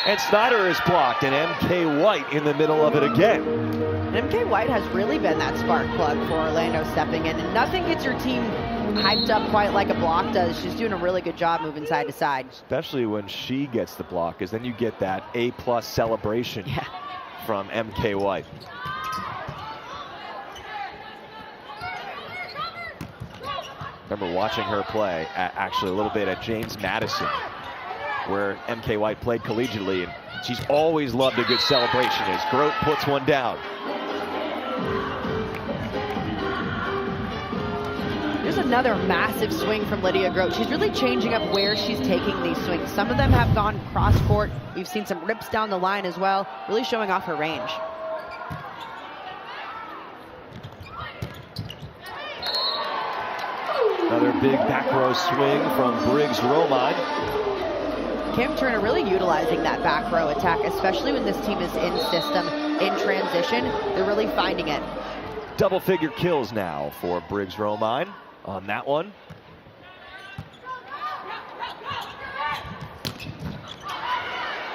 And Snyder is blocked, and MK White in the middle of it again. And MK White has really been that spark plug for Orlando stepping in, and nothing gets your team hyped up quite like a block does. She's doing a really good job moving side to side. Especially when she gets the block, because then you get that A+ celebration from MK White. Remember watching her play, actually a little bit at James Madison, where MK White played collegiately, and she's always loved a good celebration as Grote puts one down. There's another massive swing from Lydia Grote. She's really changing up where she's taking these swings. Some of them have gone cross-court. We've seen some rips down the line as well, really showing off her range. Another big back row swing from Briggs Romine. Cam Turner really utilizing that back row attack, especially when this team is in system, in transition. They're really finding it. Double-figure kills now for Briggs Romine on that one.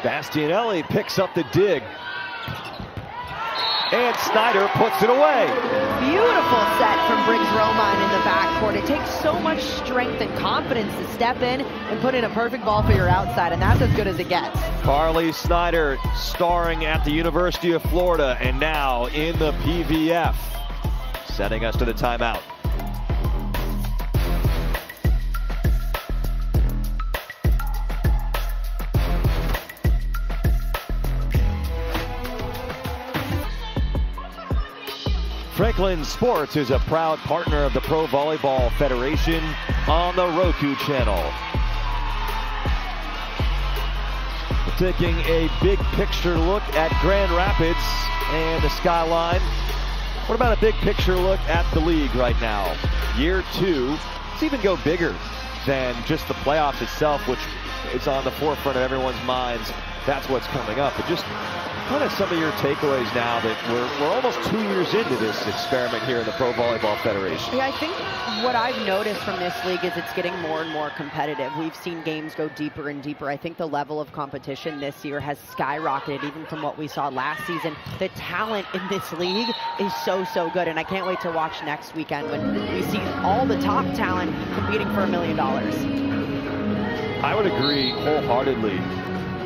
Bastianelli picks up the dig. And Snyder puts it away. Beautiful set from Briggs Romine in the backcourt. It takes so much strength and confidence to step in and put in a perfect ball for your outside, and that's as good as it gets. Carly Snyder starring at the University of Florida and now in the PVF. Sending us to the timeout. Franklin Sports is a proud partner of the Pro Volleyball Federation on the Roku channel. We're taking a big picture look at Grand Rapids and the skyline. What about a big picture look at the league right now? Year 2, let's even go bigger than just the playoffs itself, which is on the forefront of everyone's minds. that's what's coming up. But just kind of some of your takeaways now that we're almost 2 years into this experiment here in the Pro Volleyball Federation. Yeah, I think what I've noticed from this league is it's getting more and more competitive. We've seen games go deeper and deeper. I think the level of competition this year has skyrocketed even from what we saw last season. The talent in this league is so good, and I can't wait to watch next weekend when we see all the top talent competing for $1 million. I would agree wholeheartedly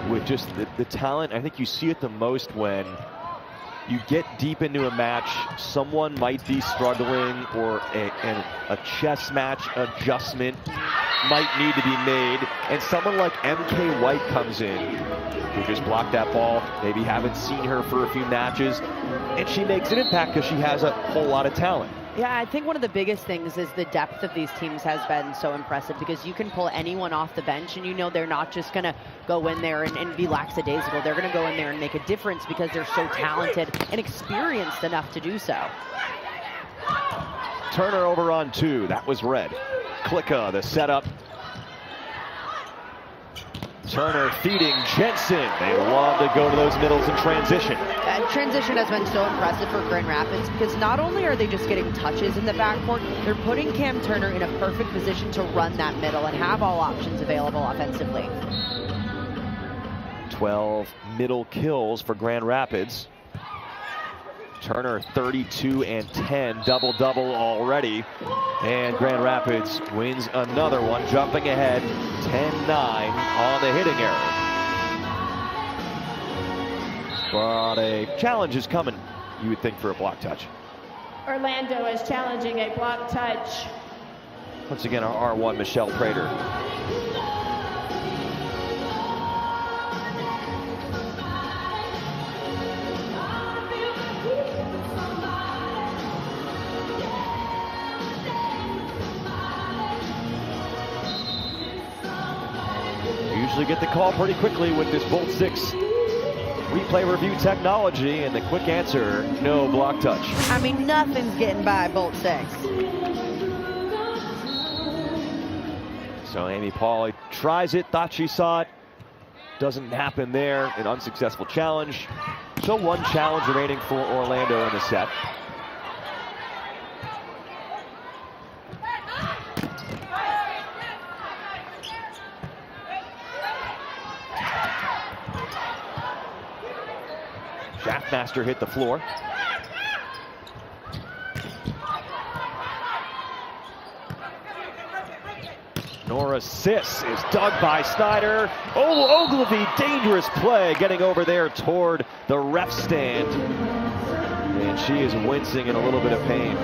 with just the talent. I think you see it the most when you get deep into a match. Someone might be struggling, or a chess match adjustment might need to be made, and someone like MK White comes in, who just blocked that ball. Maybe haven't seen her for a few matches, and she makes an impact because she has a whole lot of talent. Yeah, I think one of the biggest things is the depth of these teams has been so impressive, because you can pull anyone off the bench and you know they're not just going to go in there and be lackadaisical. They're going to go in there and make a difference because they're so talented and experienced enough to do so. Turner over on 2. That was red. Klicka, the setup. Turner feeding Jensen. They love to go to those middles in transition. And transition has been so impressive for Grand Rapids, because not only are they just getting touches in the backcourt, they're putting Cam Turner in a perfect position to run that middle and have all options available offensively. 12 middle kills for Grand Rapids. Turner 32 and 10, double-double already. And Grand Rapids wins another one, jumping ahead 10-9 on the hitting error. But a challenge is coming, you would think, for a block touch. Orlando is challenging a block touch. Once again, our R1, Michelle Prater. Usually get the call pretty quickly with this Bolt 6 replay review technology, and the quick answer, no block touch. I mean, nothing's getting by Bolt 6. So Amy Pauley tries it, thought she saw it. Doesn't happen there, an unsuccessful challenge. So one challenge remaining for Orlando in the set. Shaftmaster hit the floor. Nora Sis is dug by Snyder. Oh, Ogilvy, dangerous play, getting over there toward the ref stand. And she is wincing in a little bit of pain.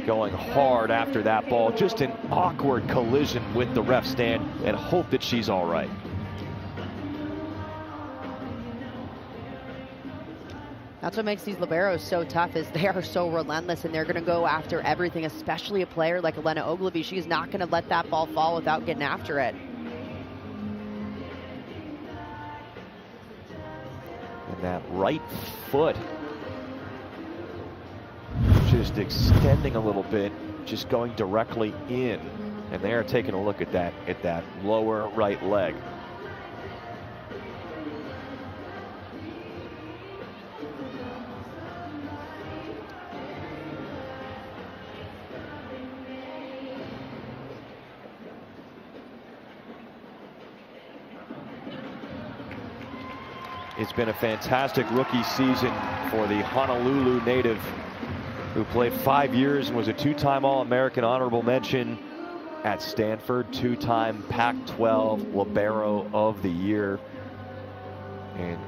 Going hard after that ball. Just an awkward collision with the ref stand, and hope that she's all right. That's what makes these liberos so tough, is they are so relentless, and they're going to go after everything, especially a player like Elena Ogilvy. She's not going to let that ball fall without getting after it. And that right foot just extending a little bit, just going directly in. And they're taking a look at that lower right leg. It's been a fantastic rookie season for the Honolulu native, who played 5 years and was a 2-time All-American honorable mention at Stanford, 2-time Pac-12 Libero of the Year. And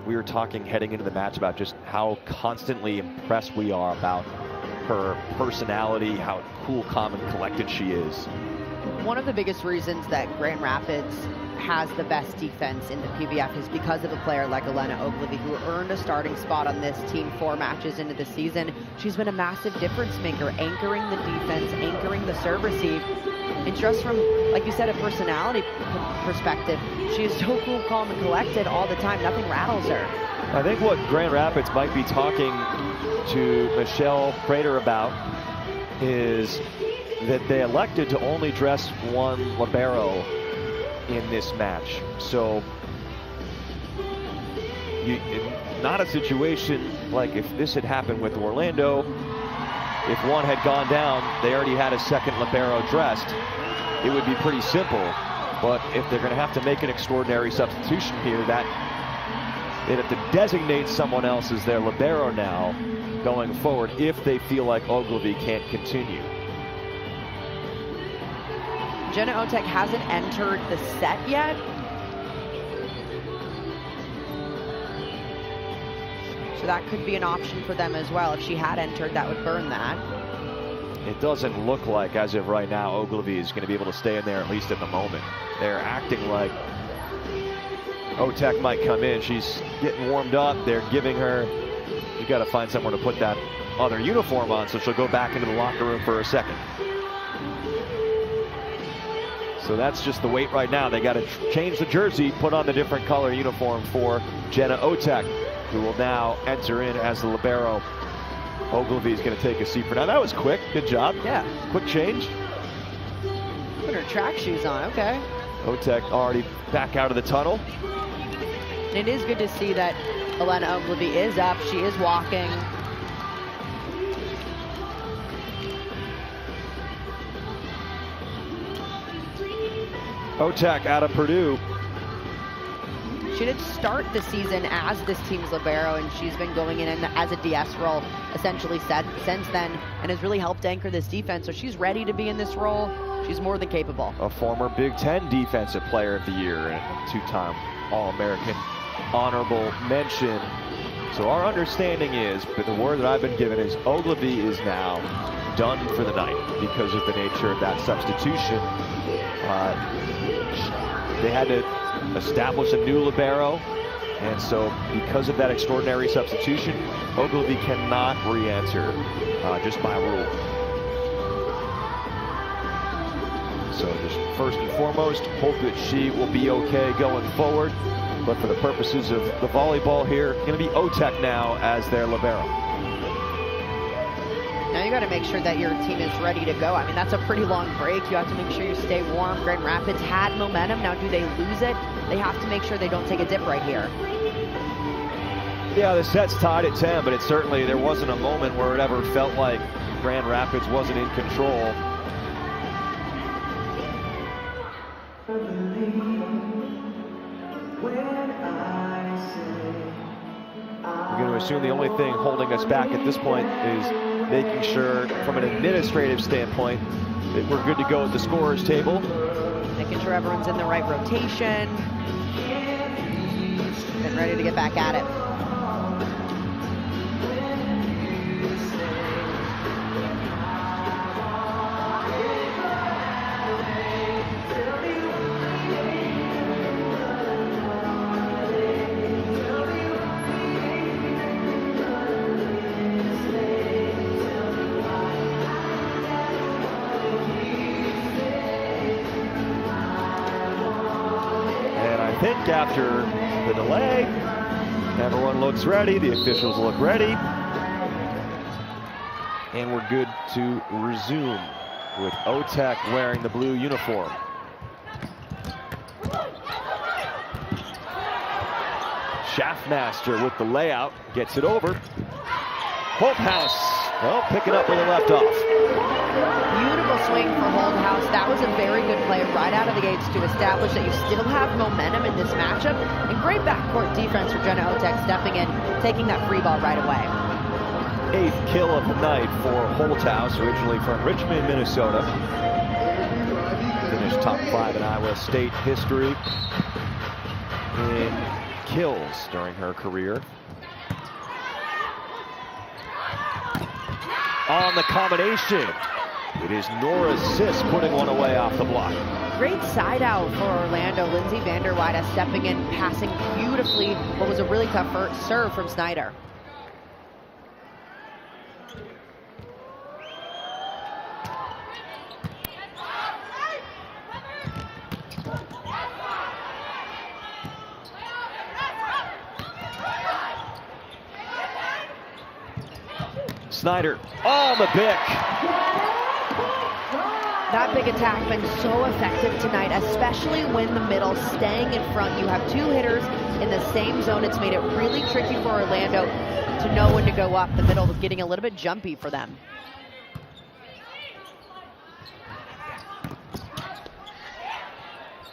we were talking heading into the match about just how constantly impressed we are about her personality, how cool, calm, and collected she is. One of the biggest reasons that Grand Rapids has the best defense in the PVF is because of a player like Elena Ogilvy, who earned a starting spot on this team 4 matches into the season. She's been a massive difference maker, anchoring the defense, anchoring the serve receive. And just from, like you said, a personality perspective, she is so cool, calm, and collected all the time. Nothing rattles her. I think what Grand Rapids might be talking to Michelle Prater about is that they elected to only dress one libero in this match. So, not a situation like if this had happened with Orlando, if one had gone down, they already had a second libero dressed. It would be pretty simple. But if they're going to have to make an extraordinary substitution here, that they'd have to designate someone else as their libero now going forward if they feel like Ogilvy can't continue. Jenna Otek hasn't entered the set yet. So that could be an option for them as well. If she had entered, that would burn that. It doesn't look like, as of right now, Ogilvy is going to be able to stay in there, at least at the moment. They're acting like Otek might come in. She's getting warmed up. They're giving her, you got to find somewhere to put that other uniform on, so she'll go back into the locker room for a second. So that's just the wait right now. They got to change the jersey, put on the different color uniform for Jenna Otek, who will now enter in as the libero. Ogilvy is going to take a seat for now. That was quick. Good job. Yeah. Quick change. Put her track shoes on. Okay. Otek already back out of the tunnel. And it is good to see that Elena Ogilvy is up. She is walking. Otek out of Purdue. She did start the season as this team's libero, and she's been going in as a DS role essentially since then, and has really helped anchor this defense. So she's ready to be in this role. She's more than capable. A former Big Ten Defensive Player of the Year and two-time All-American honorable mention. So our understanding is, but the word that I've been given is Ogilvy is now done for the night because of the nature of that substitution. They had to establish a new libero, and so because of that extraordinary substitution, Ogilvy cannot re-enter just by rule. So just first and foremost, hope that she will be okay going forward, but for the purposes of the volleyball here, going to be Otek now as their libero. Now you got to make sure that your team is ready to go. I mean, that's a pretty long break. You have to make sure you stay warm. Grand Rapids had momentum. Now do they lose it? They have to make sure they don't take a dip right here. Yeah, the set's tied at 10, but it certainly, there wasn't a moment where it ever felt like Grand Rapids wasn't in control. We're going to assume the only thing holding us back at this point is making sure, from an administrative standpoint, that we're good to go at the scorer's table. Making sure everyone's in the right rotation. And ready to get back at it. I think after the delay, everyone looks ready, the officials look ready, and we're good to resume with Otek wearing the blue uniform. Schaffmaster with the layout, gets it over. Holthouse, well, picking up where they left off. Beautiful swing for Holthouse. That was a very good play right out of the gates to establish that you still have momentum in this matchup. And great backcourt defense for Jenna Otek, stepping in, taking that free ball right away. 8th kill of the night for Holthouse, originally from Richmond, Minnesota. Finished top 5 in Iowa State history in kills during her career. On the combination, it is Nora Sis putting one away off the block. Great side out for Orlando. Lindsay Vanderweide stepping in, passing beautifully. What was a really tough serve from Snyder. Snyder on the pick. That big attack been so effective tonight, especially when the middle staying in front. You have two hitters in the same zone. It's made it really tricky for Orlando to know when to go up. The middle getting a little bit jumpy for them.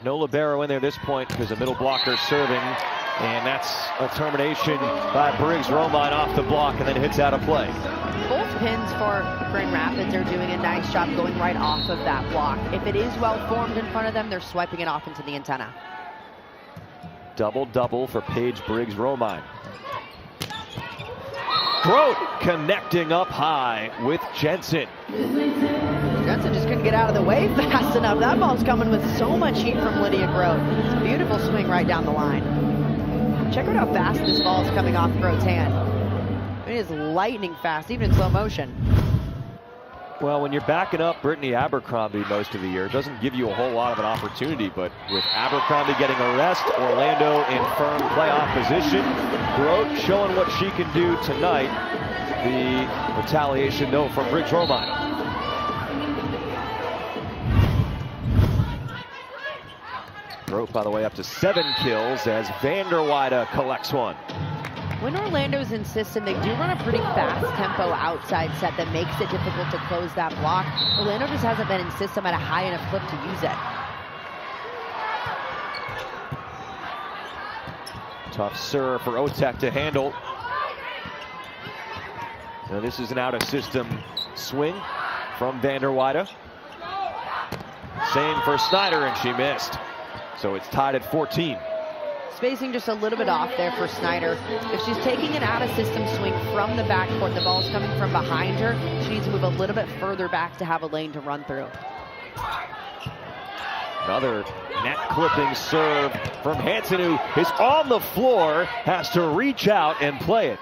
No libero in there this point because the middle blocker serving, and that's a termination by Briggs Romine off the block and then hits out of play. Both pins for Grand Rapids are doing a nice job going right off of that block. If it is well formed in front of them, they're swiping it off into the antenna. Double-double for Paige Briggs Romine. Grote connecting up high with Jensen. Jensen just couldn't get out of the way fast enough. That ball's coming with so much heat from Lydia Grote. It's a beautiful swing right down the line. Check out how fast this ball is coming off Grote's hand. It is lightning fast, even in slow motion. Well, when you're backing up Brittany Abercrombie most of the year, it doesn't give you a whole lot of an opportunity, but with Abercrombie getting a rest, Orlando in firm playoff position, Grote showing what she can do tonight. The retaliation, no, from Briggs Romine. Grote, by the way, up to 7 kills as Vanderweide collects one. When Orlando's in system, they do run a pretty fast tempo outside set that makes it difficult to close that block. Orlando just hasn't been in system at a high enough clip to use it. Tough serve for Otek to handle. Now this is an out of system swing from Vanderweide. Same for Snyder, and she missed. So it's tied at 14. Spacing just a little bit off there for Snyder. If she's taking an out-of-system swing from the backcourt, the ball's coming from behind her. She needs to move a little bit further back to have a lane to run through. Another net-clipping serve from Hansen, who is on the floor, has to reach out and play it.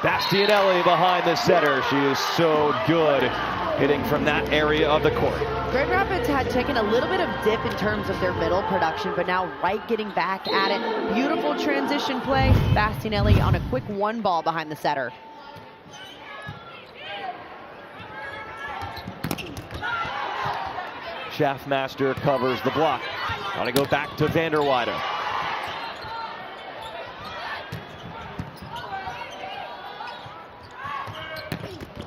Bastianelli behind the setter. She is so good hitting from that area of the court. Grand Rapids had taken a little bit of dip in terms of their middle production, but now right getting back at it. Beautiful transition play. Bastianelli on a quick one ball behind the setter. Schaffmaster covers the block. Got to go back to Vanderweide.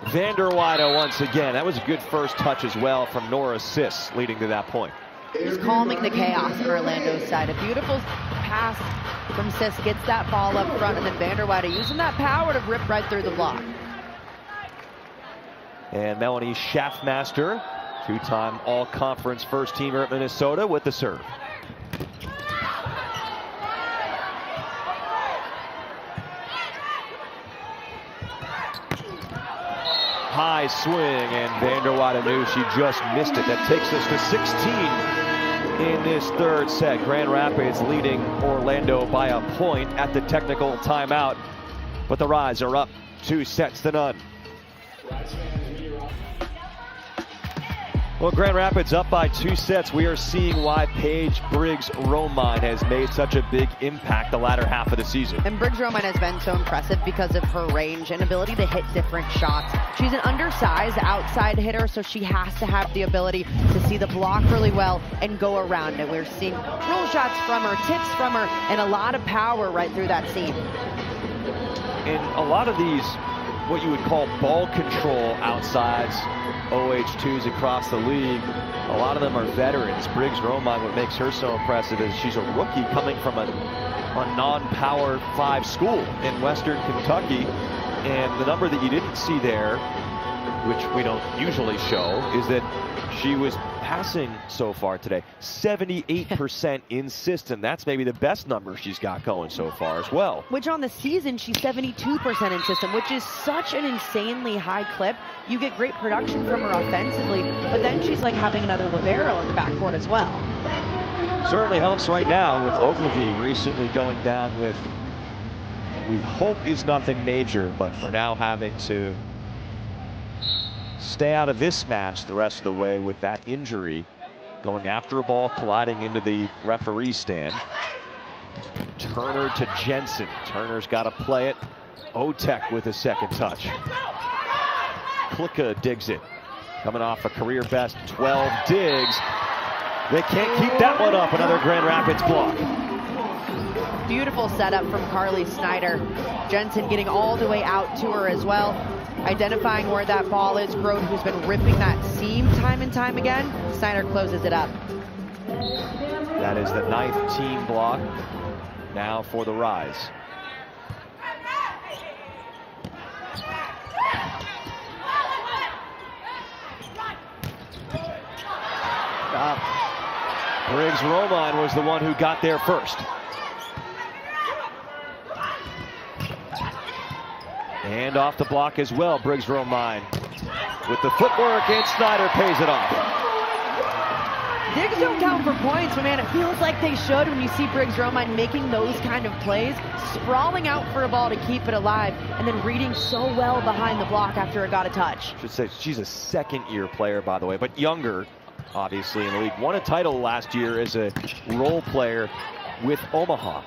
Vanderweide once again. That was a good first touch as well from Nora Sis, leading to that point. Just calming the chaos on Orlando's side. A beautiful pass from Sis, gets that ball up front, and then Vanderweide using that power to rip right through the block. And Melanie Schaffmaster, two-time all-conference first teamer at Minnesota, with the serve. High swing, and Vanderweide knew she just missed it. That takes us to 16 in this third set. Grand Rapids leading Orlando by a point at the technical timeout, but the Rise are up 2-0. Well, Grand Rapids up by 2 sets. We are seeing why Paige Briggs Romine has made such a big impact the latter half of the season. And Briggs Romine has been so impressive because of her range and ability to hit different shots. She's an undersized outside hitter, so she has to have the ability to see the block really well and go around it. We're seeing roll shots from her, tips from her, and a lot of power right through that seam. And a lot of these, what you would call ball control outsides, OH2s across the league, a lot of them are veterans. Briggs Romine, what makes her so impressive is she's a rookie coming from a non-Power 5 school in Western Kentucky. And the number that you didn't see there, which we don't usually show, is that she was passing so far today 78% in system. That's maybe the best number she's got going so far as well. Which on the season, she's 72% in system, which is such an insanely high clip. You get great production from her offensively, but then she's like having another libero in the backcourt as well. Certainly helps right now with Ogilvie recently going down with, we hope is nothing major, but for now having to stay out of this match the rest of the way with that injury, going after a ball, colliding into the referee stand. Turner to Jensen. Turner's got to play it. Otek with a second touch. Klicka digs it. coming off a career best 12 digs. They can't keep that one up. Another Grand Rapids block. Beautiful setup from Carly Snyder. Jensen getting all the way out to her as well. Identifying where that ball is. Grote, who's been ripping that seam time and time again. Snyder closes it up. That is the 9th team block now for the Rise. Briggs Romine was the one who got there first. And off the block as well, Briggs Romine with the footwork, and Snyder pays it off. Digs don't count for points, but man, it feels like they should when you see Briggs Romine making those kind of plays, sprawling out for a ball to keep it alive, and then reading so well behind the block after it got a touch. Should say she's a second-year player, by the way, but younger, obviously, in the league. Won a title last year as a role player with Omaha.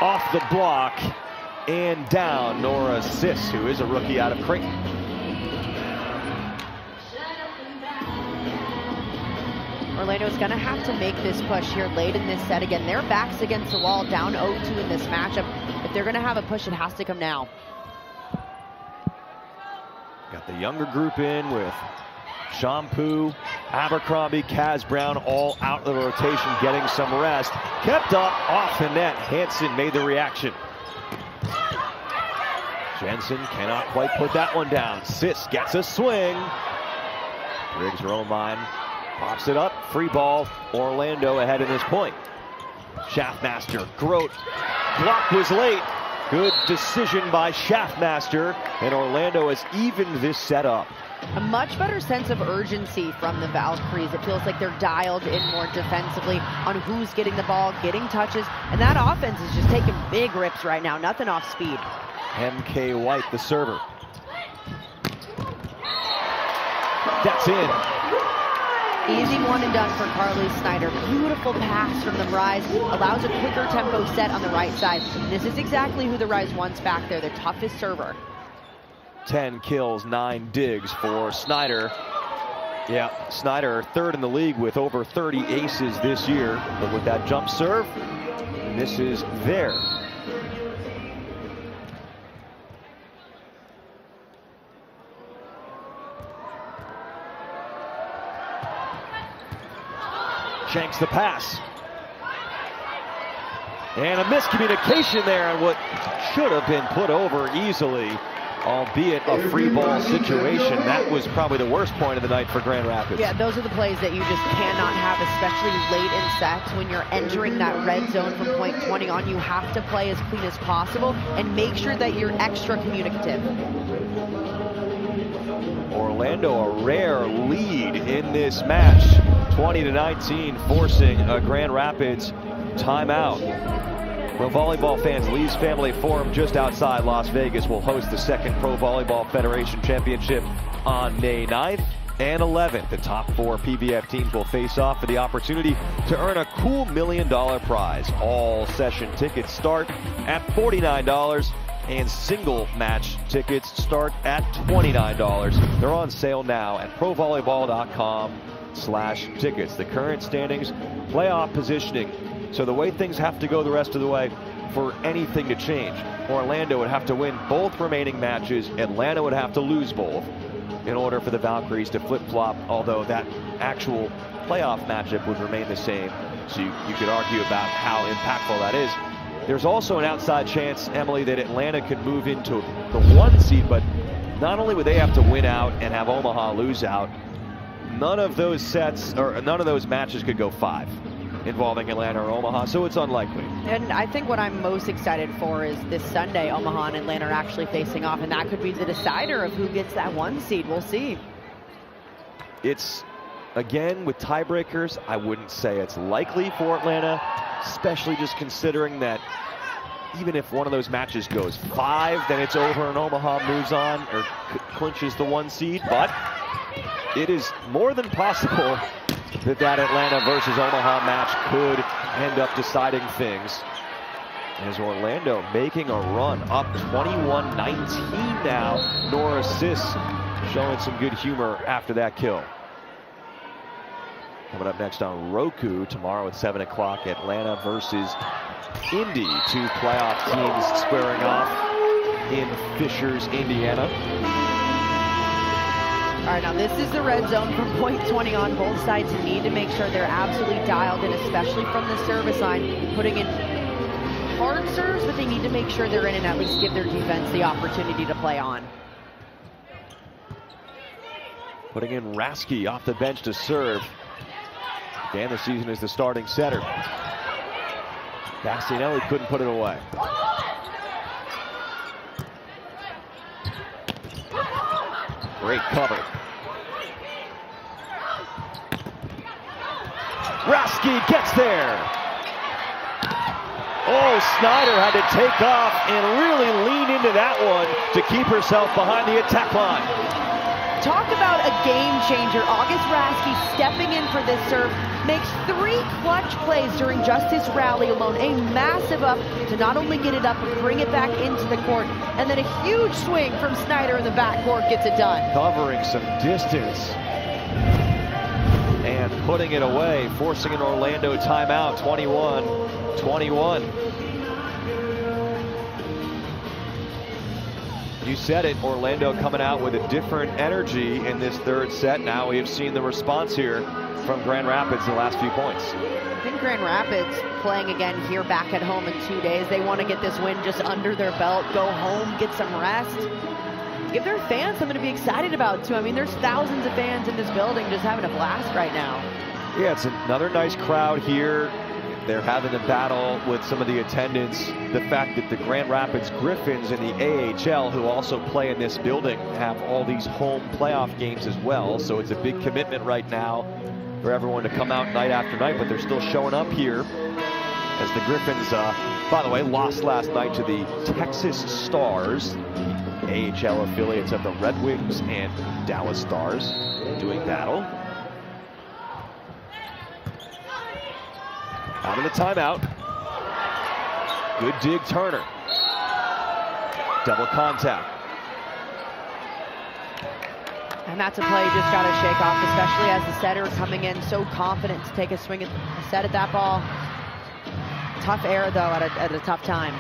Off the block and down, Nora Sis, who is a rookie out of Creighton. Orlando's going to have to make this push here late in this set. Again, their back's against the wall, down 0-2 in this matchup. If they're going to have a push, it has to come now. Got the younger group in with Shampoo, Abercrombie, Kaz Brown all out of the rotation, getting some rest. Kept up off the net. Hansen made the reaction. Jensen cannot quite put that one down. Sis gets a swing. Briggs Romine pops it up. Free ball. Orlando ahead in this point. Shaftmaster, Grote. Block was late. Good decision by Shaftmaster. And Orlando has evened this set up. A much better sense of urgency from the Valkyries. It feels like they're dialed in more defensively on who's getting the ball, getting touches, and that offense is just taking big rips right now, nothing off speed. MK White, the server. That's in. Easy one and done for Carly Snyder. Beautiful pass from the Rise. Allows a quicker tempo set on the right side. This is exactly who the Rise wants back there, the toughest server. 10 kills, 9 digs for Snyder. Yeah, Snyder third in the league with over 30 aces this year. But with that jump serve, this is there. Shanks the pass. And a miscommunication there on what should have been put over easily, albeit a free ball situation. That was probably the worst point of the night for Grand Rapids. Yeah, those are the plays that you just cannot have, especially late in sets when you're entering that red zone from point 20 on. You have to play as clean as possible and make sure that you're extra communicative. Orlando a rare lead in this match, 20-19, forcing a Grand Rapids timeout. Well, volleyball fans, Lee's Family Forum just outside Las Vegas will host the second Pro Volleyball Federation Championship on May 9th and 11th. The top 4 PVF teams will face off for the opportunity to earn a cool $1 million prize. All session tickets start at $49 and single match tickets start at $29. They're on sale now at provolleyball.com/tickets. The current standings, playoff positioning. So the way things have to go the rest of the way for anything to change, Orlando would have to win both remaining matches. Atlanta would have to lose both in order for the Valkyries to flip-flop, although that actual playoff matchup would remain the same. So you could argue about how impactful that is. There's also an outside chance, Emily, that Atlanta could move into the 1 seed, but not only would they have to win out and have Omaha lose out, none of those sets or none of those matches could go 5 involving Atlanta or Omaha, so it's unlikely. And I think what I'm most excited for is this Sunday, Omaha and Atlanta are actually facing off, and that could be the decider of who gets that 1 seed. We'll see. It's, again, with tiebreakers, I wouldn't say it's likely for Atlanta, especially just considering that even if one of those matches goes 5, then it's over and Omaha moves on or clinches the 1 seed, but it is more than possible that Atlanta versus Omaha match could end up deciding things. As Orlando making a run, up 21-19 now. Nora Sis showing some good humor after that kill. Coming up next on Roku tomorrow at 7 o'clock, Atlanta versus Indy. Two playoff teams squaring off in Fishers, Indiana. All right, now this is the red zone from point 20 on. Both sides need to make sure they're absolutely dialed in, especially from the service line, putting in hard serves, but they need to make sure they're in and at least give their defense the opportunity to play on. Putting in Rasky off the bench to serve. Began the season as the starting setter. Bastianelli couldn't put it away. Great cover. Rasky gets there. Oh, Snyder had to take off and really lean into that one to keep herself behind the attack line. Talk about a game changer. August Rasky stepping in for this serve, makes 3 clutch plays during just his rally alone. A massive up to not only get it up, but bring it back into the court. And then a huge swing from Snyder in the backcourt gets it done. Covering some distance and putting it away, forcing an Orlando timeout, 21-21. You said it, Orlando coming out with a different energy in this third set. Now we have seen the response here from Grand Rapids the last few points. I think Grand Rapids playing again here back at home in 2 days. They want to get this win just under their belt, go home, get some rest. Give their fans something to be excited about too. I mean, there's thousands of fans in this building just having a blast right now. Yeah, it's another nice crowd here. They're having a battle with some of the attendance. The fact that the Grand Rapids Griffins in the AHL, who also play in this building, have all these home playoff games as well. So it's a big commitment right now for everyone to come out night after night, but they're still showing up here as the Griffins, by the way, lost last night to the Texas Stars, the AHL affiliates of the Red Wings and Dallas Stars, doing battle. Out of the timeout. Good dig, Turner. Double contact. And that's a play you just got to shake off, especially as the setter coming in so confident to take a swing at a set at that ball. Tough error, though, at a tough time.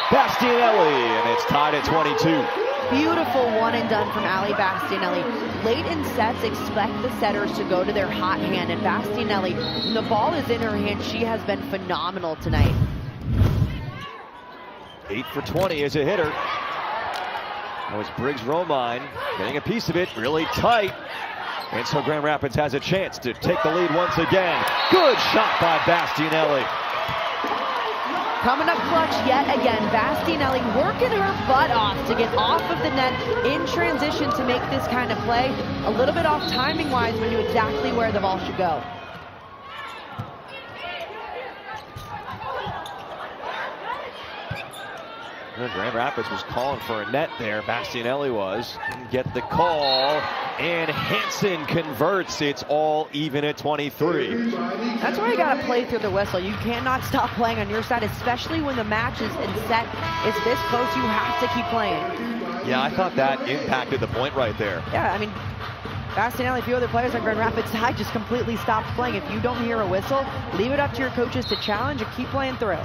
Bastianelli, and it's tied at 22. Beautiful one and done from Ali Bastianelli. Late in sets, expect the setters to go to their hot hand, and Bastianelli, when the ball is in her hand, she has been phenomenal tonight. 8 for 20 as a hitter. That was Briggs Romine getting a piece of it, really tight. And so Grand Rapids has a chance to take the lead once again. Good shot by Bastianelli. Coming up clutch yet again, Bastianelli working her butt off to get off of the net in transition to make this kind of play. A little bit off timing-wise, but knew exactly where the ball should go. Grand Rapids was calling for a net there. Bastianelli was. Didn't get the call. And Hansen converts. It's all even at 23. That's why you got to play through the whistle. You cannot stop playing on your side, especially when the match is in set. It's this close. You have to keep playing. Yeah, I thought that impacted the point right there. Yeah, I mean, Bastianelli, a few other players on Grand Rapids side just completely stopped playing. If you don't hear a whistle, leave it up to your coaches to challenge or keep playing through.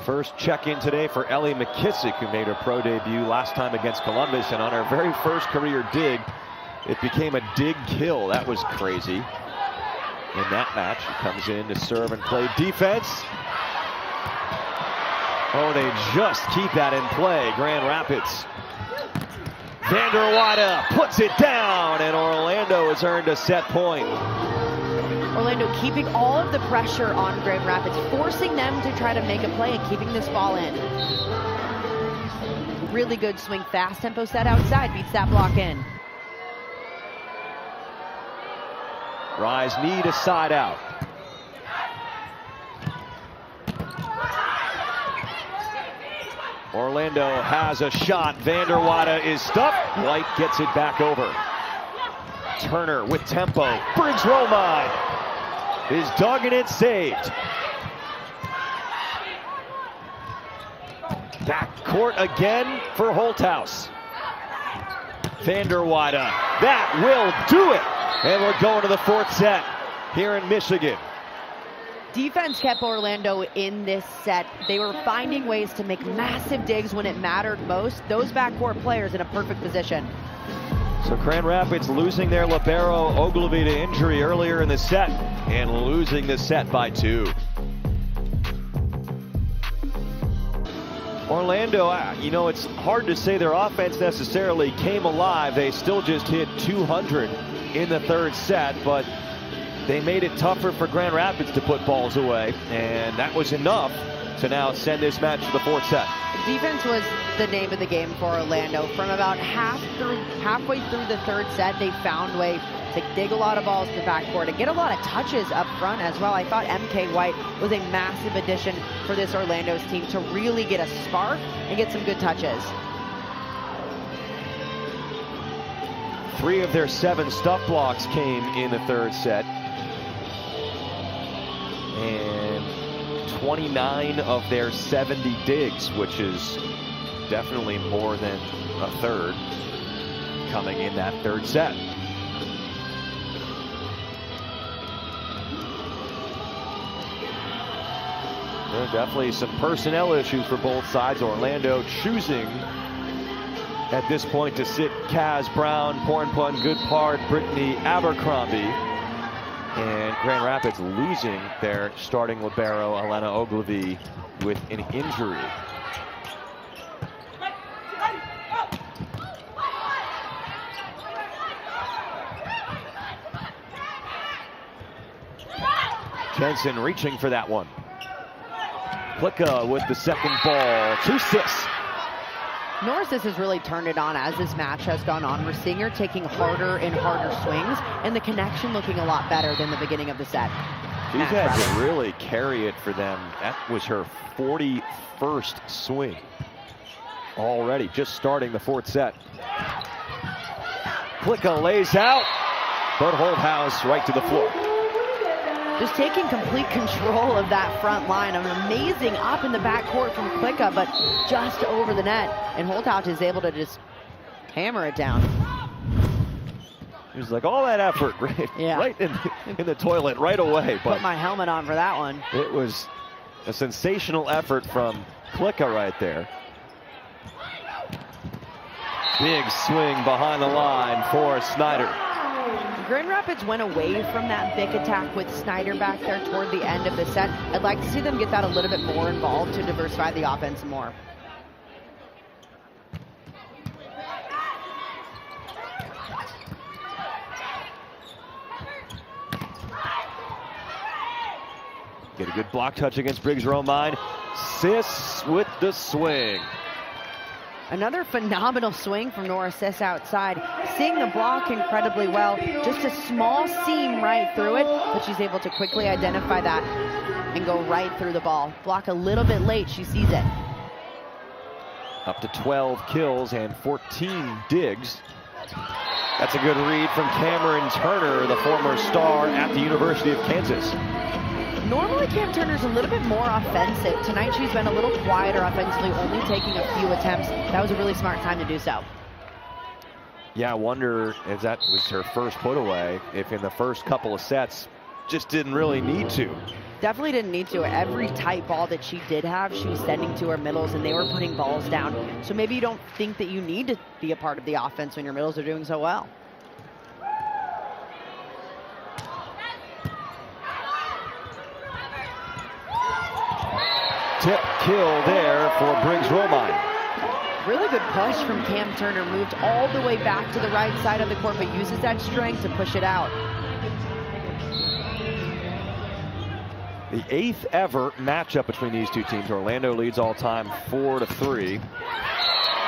First check-in today for Ellie McKissick, who made her pro debut last time against Columbus, and on her very first career dig, it became a dig kill. That was crazy. In that match, she comes in to serve and play defense. Oh, they just keep that in play. Grand Rapids. Vander Wada puts it down, and Orlando has earned a set point. Orlando keeping all of the pressure on Grand Rapids, forcing them to try to make a play and keeping this ball in. Really good swing, fast tempo set outside, beats that block in. Rise knee to side out. Orlando has a shot. Vanderwada is stuffed. White gets it back over. Turner with tempo. Briggs Romine is dogging it, saved. Back court again for Holthouse. Vanderwada, that will do it. And we're going to the fourth set here in Michigan. Defense kept Orlando in this set. They were finding ways to make massive digs when it mattered most. Those backcourt players in a perfect position. So Grand Rapids losing their libero Ogilvy to injury earlier in the set and losing the set by 2. Orlando, you know, it's hard to say their offense necessarily came alive. They still just hit 200 in the third set, but they made it tougher for Grand Rapids to put balls away, and that was enough to now send this match to the fourth set. Defense was the name of the game for Orlando. From about halfway through the third set, they found a way to dig a lot of balls to the backcourt and get a lot of touches up front as well. I thought MK White was a massive addition for this Orlando's team to really get a spark and get some good touches. 3 of their 7 stuff blocks came in the third set. And 29 of their 70 digs, which is definitely more than a third coming in that third set. There are definitely some personnel issues for both sides. Orlando choosing at this point to sit Kaz Brown, Pornpun Goodpart, Brittany Abercrombie. And Grand Rapids losing their starting libero, Elena Ogilvy, with an injury. Jensen reaching for that one. Plicka with the second ball. 2 assists. Norris has really turned it on as this match has gone on. We're seeing her taking harder and harder swings, and the connection looking a lot better than the beginning of the set. She's had to really carry it for them. That was her 41st swing already, just starting the fourth set. Plicka lays out, but Holthouse right to the floor. Just taking complete control of that front line. An amazing up in the backcourt from Plicka, but just over the net. And Holthouse is able to just hammer it down. It was like all that effort right in the toilet right away. But put my helmet on for that one. It was a sensational effort from Plicka right there. Big swing behind the line for Snyder. Grand Rapids went away from that big attack with Snyder back there toward the end of the set. I'd like to see them get that a little bit more involved to diversify the offense more. Get a good block touch against Briggs Romine. Sis with the swing. Another phenomenal swing from Nora Sis outside. Seeing the block incredibly well. Just a small seam right through it, but she's able to quickly identify that and go right through the ball. Block a little bit late, she sees it. Up to 12 kills and 14 digs. That's a good read from Cameron Turner, the former star at the University of Kansas. Normally Cam Turner's a little bit more offensive. Tonight she's been a little quieter offensively, only taking a few attempts. That was a really smart time to do so. Yeah, I wonder if that was her first put away, if in the first couple of sets just didn't really need to. Definitely didn't need to. Every tight ball that she did have, she was sending to her middles and they were putting balls down. So maybe you don't think that you need to be a part of the offense when your middles are doing so well. Tip kill there for Briggs Romine. Really good push from Cam Turner. Moved all the way back to the right side of the court, but uses that strength to push it out. The 8th ever matchup between these two teams. Orlando leads all time 4-3.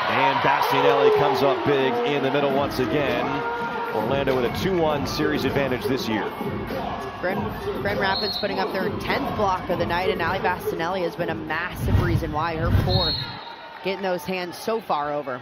And Bastianelli comes up big in the middle once again. Orlando with a 2-1 series advantage this year. Grand Rapids putting up their 10th block of the night, and Ali Bastianelli has been a massive reason why, her 4th. getting those hands so far over.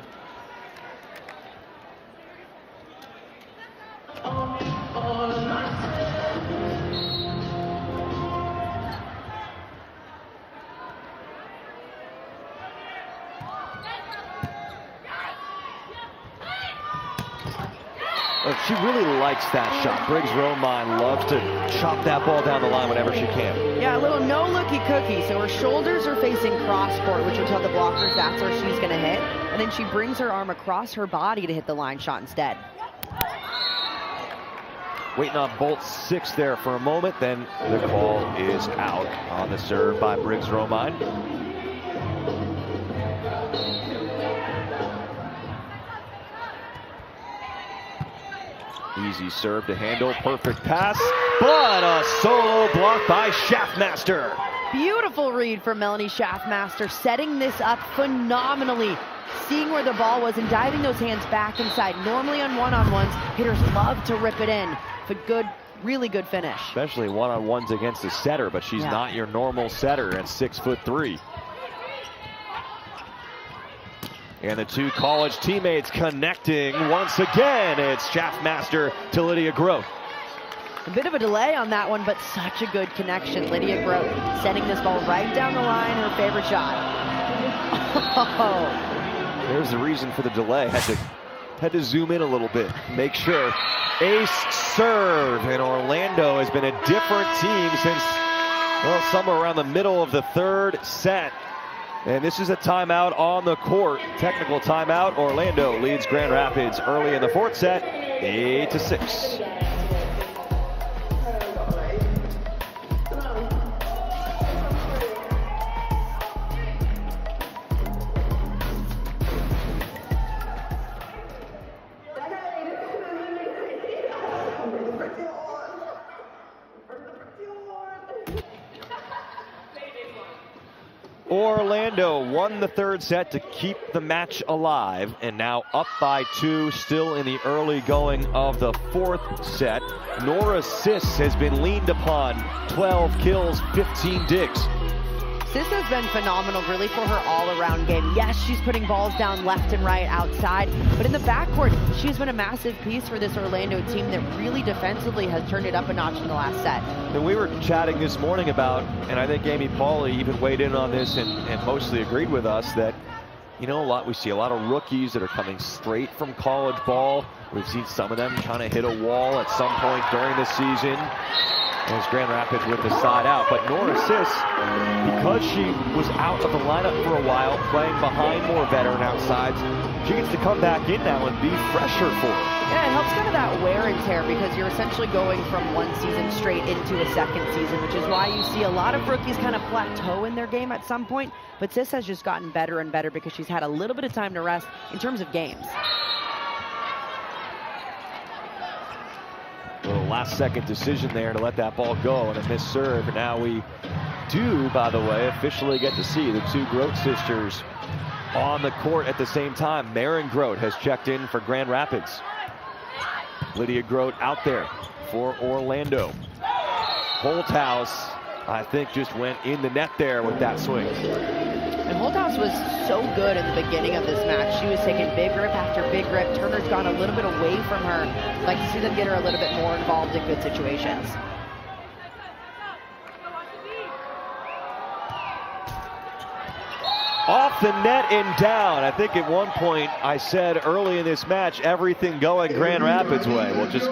She really likes that shot. Briggs Romine loves to chop that ball down the line whenever she can. Yeah, a little no-looky cookie. So her shoulders are facing cross-court, which will tell the blockers that's where she's going to hit. And then she brings her arm across her body to hit the line shot instead. Waiting on bolt 6 there for a moment, then the call is out on the serve by Briggs Romine. Easy serve to handle, perfect pass, but a solo block by Schaffmaster. Beautiful read from Melanie Schaffmaster, setting this up phenomenally. Seeing where the ball was and diving those hands back inside. Normally on one-on-ones, hitters love to rip it in. But good, really good finish. Especially one-on-ones against the setter, but she's not your normal setter at 6'3". And the two college teammates connecting once again. It's Schaffmaster to Lydia Grote. A bit of a delay on that one, but such a good connection. Lydia Grote sending this ball right down the line, her favorite shot. Oh. There's the reason for the delay. Had to zoom in a little bit, make sure. Ace serve, and Orlando has been a different team since, well, somewhere around the middle of the third set. And this is a timeout on the court. Technical timeout. Orlando leads Grand Rapids early in the fourth set, 8-6. Orlando won the third set to keep the match alive, and now up by 2, still in the early going of the fourth set. Nora Sis has been leaned upon, 12 kills, 15 digs. Sis has been phenomenal, really, for her all-around game. Yes, she's putting balls down left and right outside, but in the backcourt, she's been a massive piece for this Orlando team that really defensively has turned it up a notch in the last set. And we were chatting this morning about, and I think Amy Pauley even weighed in on this and mostly agreed with us, that, you know, we see a lot of rookies that are coming straight from college ball. We've seen some of them trying to hit a wall at some point during the season. As Grand Rapids with the side out. But Nora Sis, because she was out of the lineup for a while, playing behind more veteran outsides, she gets to come back in now and be fresher for her. Yeah, it helps kind of that wear and tear, because you're essentially going from one season straight into a second season, which is why you see a lot of rookies kind of plateau in their game at some point. But Sis has just gotten better and better because she's had a little bit of time to rest in terms of games. Little last-second decision there to let that ball go, and a missed serve. And now we do, by the way, officially get to see the two Grote sisters on the court at the same time. Maren Grote has checked in for Grand Rapids. Lydia Grote out there for Orlando. Holthouse, I think, just went in the net there with that swing. And Holthouse was so good in the beginning of this match. She was taking big rip after big rip. Turner's gone a little bit away from her. I'd like to see them get her a little bit more involved in good situations. Off the net and down. I think at one point I said early in this match, everything going Grand Rapids way. Well, just,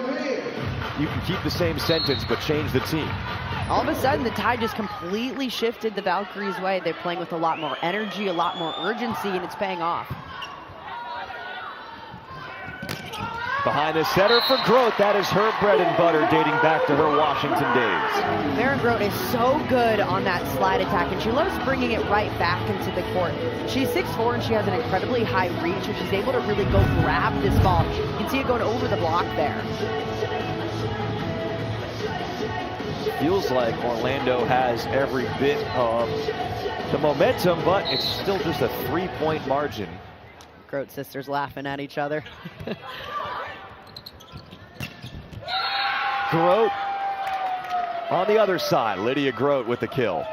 you can keep the same sentence, but change the team. All of a sudden, the tide just completely shifted the Valkyries' way. They're playing with a lot more energy, a lot more urgency, and it's paying off. Behind the setter for Grote. That is her bread and butter dating back to her Washington days. Maren Grote is so good on that slide attack, and she loves bringing it right back into the court. She's 6'4", and she has an incredibly high reach, and she's able to really go grab this ball. You can see it going over the block there. Feels like Orlando has every bit of the momentum, but it's still just a 3-point margin. Grote sisters laughing at each other. Grote on the other side. Lydia Grote with the kill.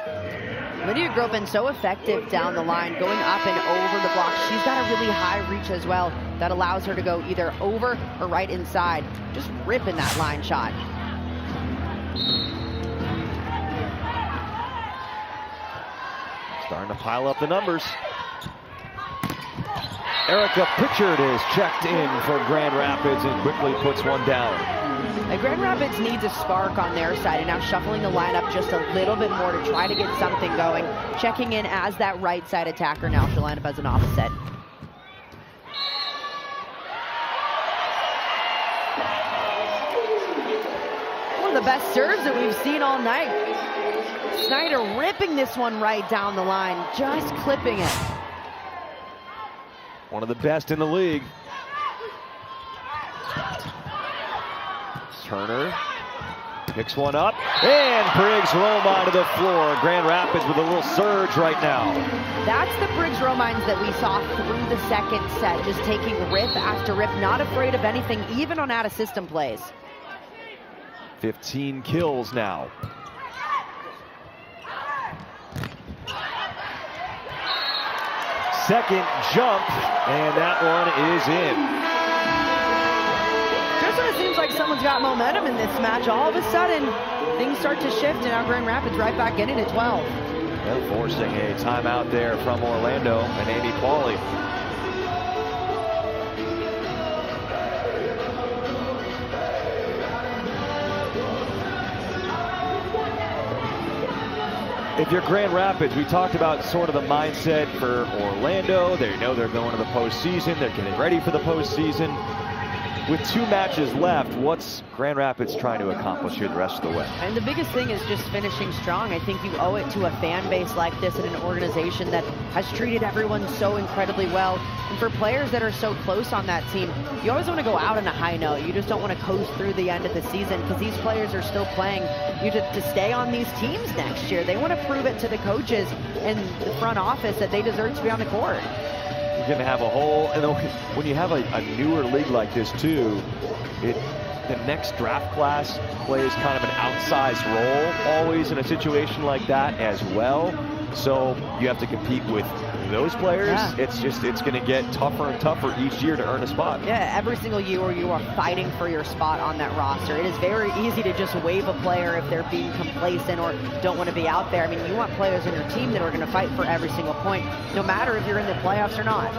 Lydia Gropin so effective down the line, going up and over the block. She's got a really high reach as well that allows her to go either over or right inside, just ripping that line shot. Starting to pile up the numbers. Erica Pritchard is checked in for Grand Rapids and quickly puts one down. And Grand Rapids needs a spark on their side, and now shuffling the lineup just a little bit more to try to get something going. Checking in as that right side attacker now. She'll line up as an opposite. One of the best serves that we've seen all night. Snyder ripping this one right down the line, just clipping it. One of the best in the league. Turner picks one up, and Briggs Romine to the floor. Grand Rapids with a little surge right now. That's the Briggs Romines that we saw through the second set, just taking rip after rip, not afraid of anything, even on out-of-system plays. 15 kills now. Second jump, and that one is in. Just when it seems like someone's got momentum in this match, all of a sudden things start to shift, and now Grand Rapids right back in it at 12. And forcing a timeout there from Orlando and Amy Pauley. If you're Grand Rapids, we talked about sort of the mindset for Orlando. They know they're going to the postseason. They're getting ready for the postseason. With 2 matches left, what's Grand Rapids trying to accomplish here the rest of the way? And the biggest thing is just finishing strong. I think you owe it to a fan base like this and an organization that has treated everyone so incredibly well. And for players that are so close on that team, you always want to go out on a high note. You just don't want to coast through the end of the season, because these players are still playing you to stay on these teams next year. They want to prove it to the coaches and the front office that they deserve to be on the court. You're going to have a whole, and when you have a newer league like this too, the next draft class plays kind of an outsized role always in a situation like that as well. So you have to compete with those players. Yeah. It's going to get tougher and tougher each year to earn a spot. Yeah, every single year you are fighting for your spot on that roster. It is very easy to just waive a player if they're being complacent or don't want to be out there. I mean, you want players on your team that are going to fight for every single point, no matter if you're in the playoffs or not.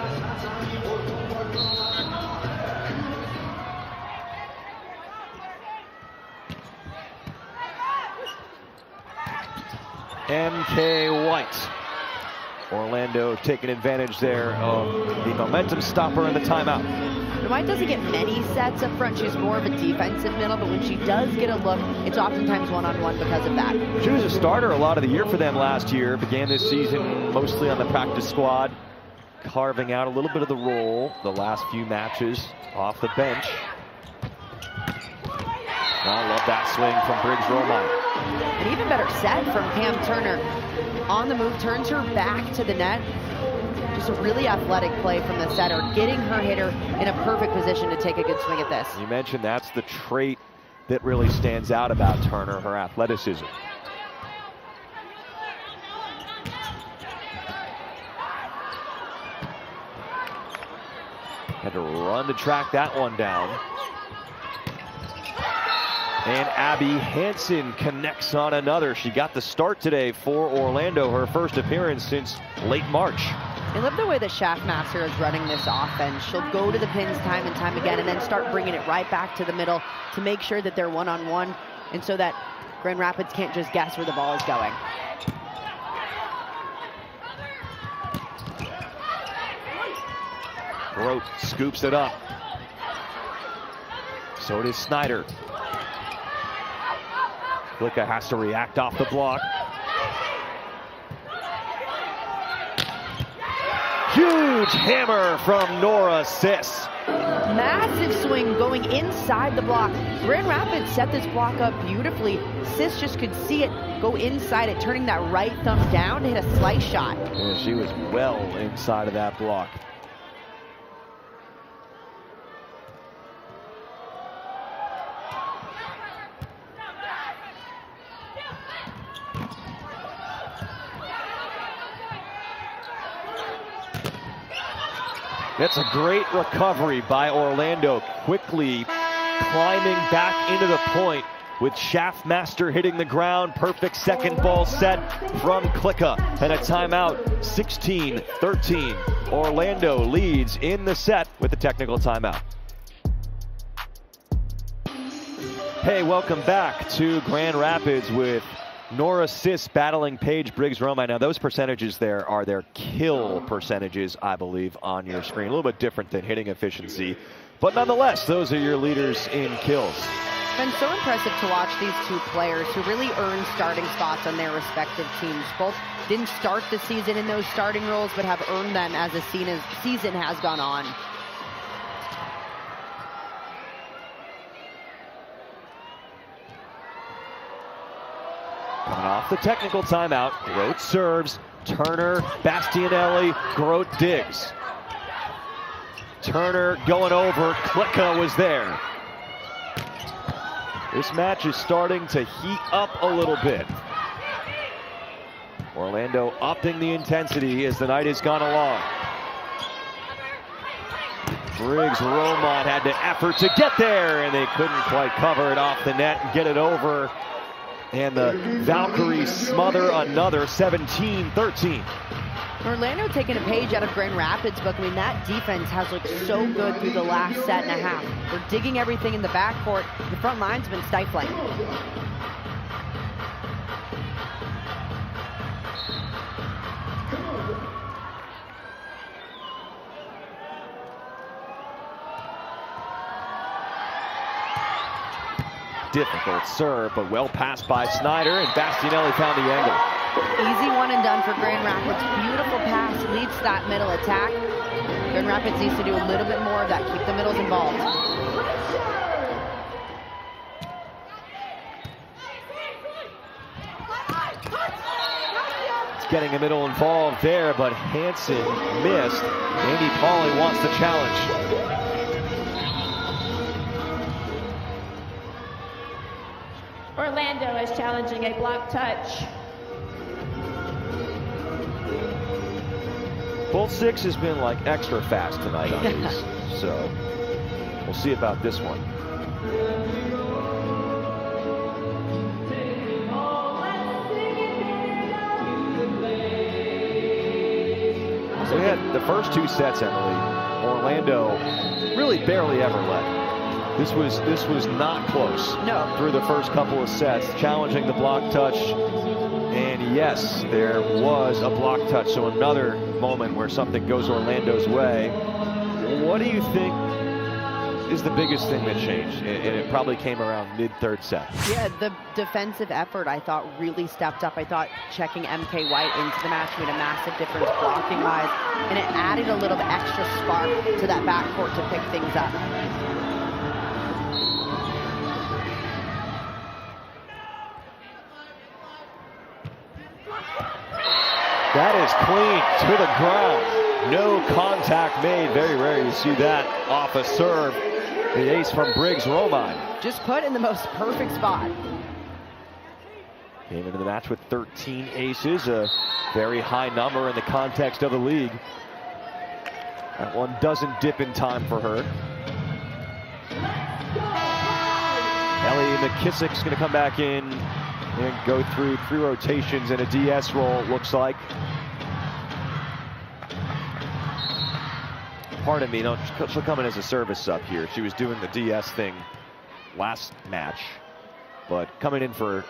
MK White. Orlando taking advantage there of the momentum stopper and the timeout. White doesn't get many sets up front. She's more of a defensive middle, but when she does get a look, it's oftentimes one-on-one because of that. She was a starter a lot of the year for them last year. Began this season mostly on the practice squad, carving out a little bit of the role the last few matches off the bench. I love that swing from Briggs Romine. An even better set from Pam Turner. On the move, turns her back to the net. Just a really athletic play from the setter, getting her hitter in a perfect position to take a good swing at this. You mentioned that's the trait that really stands out about Turner, her athleticism. Had to run to track that one down. And Abby Hansen connects on another. She got the start today for Orlando, her first appearance since late March. I love the way the Shaftmaster is running this offense. She'll go to the pins time and time again and then start bringing it right back to the middle to make sure that they're one-on-one, and so that Grand Rapids can't just guess where the ball is going. Grote scoops it up. So does Snyder. Flicka has to react off the block. Huge hammer from Nora Sis. Massive swing going inside the block. Grand Rapids set this block up beautifully. Sis just could see it go inside it, turning that right thumb down to hit a slice shot. Yeah, she was well inside of that block. That's a great recovery by Orlando, quickly climbing back into the point with Shaftmaster hitting the ground. Perfect second ball set from Klicka, and a timeout. 16-13. Orlando leads in the set with the technical timeout. Hey, welcome back to Grand Rapids with Nora Sis battling Paige Briggs-Romine. Now, those percentages there are their kill percentages, I believe, on your screen. A little bit different than hitting efficiency, but nonetheless, those are your leaders in kills. It's been so impressive to watch these two players who really earned starting spots on their respective teams. Both didn't start the season in those starting roles, but have earned them as the season has gone on. Coming off the technical timeout, Grote serves, Turner, Bastianelli, Grote digs. Turner going over, Klicka was there. This match is starting to heat up a little bit. Orlando upping the intensity as the night has gone along. Briggs-Romine had the effort to get there, and they couldn't quite cover it off the net and get it over. And the Valkyries smother another. 17-13. Orlando taking a page out of Grand Rapids' book. I mean, that defense has looked so good through the last set and a half. They're digging everything in the backcourt. The front line's been stifling. Difficult serve, but well passed by Snyder, and Bastianelli found the angle. Easy one and done for Grand Rapids. Beautiful pass leads that middle attack. Grand Rapids needs to do a little bit more of that. Keep the middles involved. It's getting a middle involved there, but Hansen missed. Andy Pauley wants the challenge. Orlando is challenging a block touch. Both six has been like extra fast tonight on these, so we'll see about this one. So we had the first two sets, Emily. Orlando really barely ever led. This was not close. No. Through the first couple of sets, challenging the block touch. And yes, there was a block touch. So another moment where something goes Orlando's way. What do you think is the biggest thing that changed? And it probably came around mid-third set. Yeah, the defensive effort, I thought, really stepped up. I thought checking MK White into the match made a massive difference blocking-wise. And it added a little extra spark to that backcourt to pick things up. That is clean to the ground. No contact made. Very rare you see that off a serve. The ace from Briggs-Romine. Just put in the most perfect spot. Came into the match with 13 aces, a very high number in the context of the league. That one doesn't dip in time for her. Ellie McKissick's going to come back in and go through 3 rotations in a DS roll, it looks like. Pardon me, no, she'll come in as a service sub here. She was doing the DS thing last match, but coming in for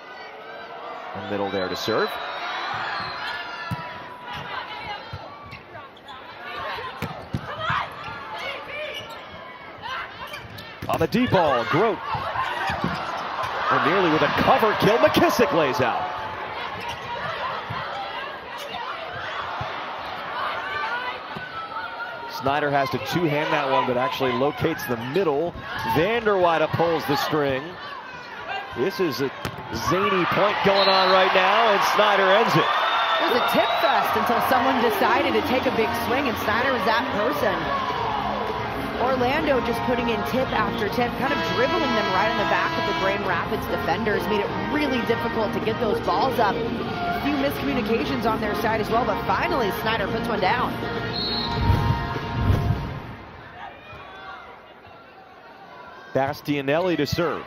a middle there to serve. On the deep ball, Grote. And nearly with a cover kill, McKissick lays out. Snyder has to two-hand that one, but actually locates the middle. Vanderweide pulls the string. This is a zany point going on right now, and Snyder ends it. It was a tip fest until someone decided to take a big swing, and Snyder was that person. Orlando just putting in tip after tip, kind of dribbling them right on the back of the Grand Rapids defenders, made it really difficult to get those balls up. A few miscommunications on their side as well, but finally Snyder puts one down. Bastianelli to serve.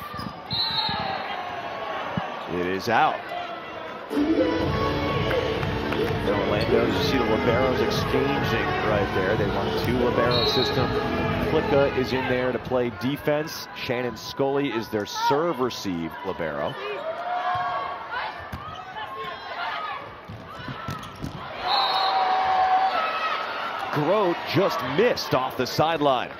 It is out. Orlando, you see the liberos exchanging right there. They run 2 libero system. Flicka is in there to play defense. Shannon Scully is their serve receive libero. Grote just missed off the sideline.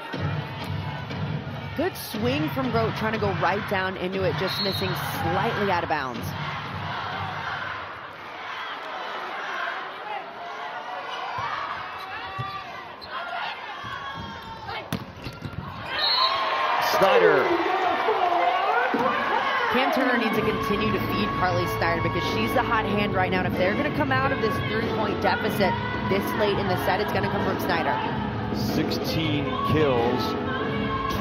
Good swing from Grote, trying to go right down into it, just missing slightly out of bounds. Snyder. Cam Turner needs to continue to feed Carly Snyder because she's the hot hand right now. And if they're going to come out of this 3-point deficit this late in the set, it's going to come from Snyder. 16 kills,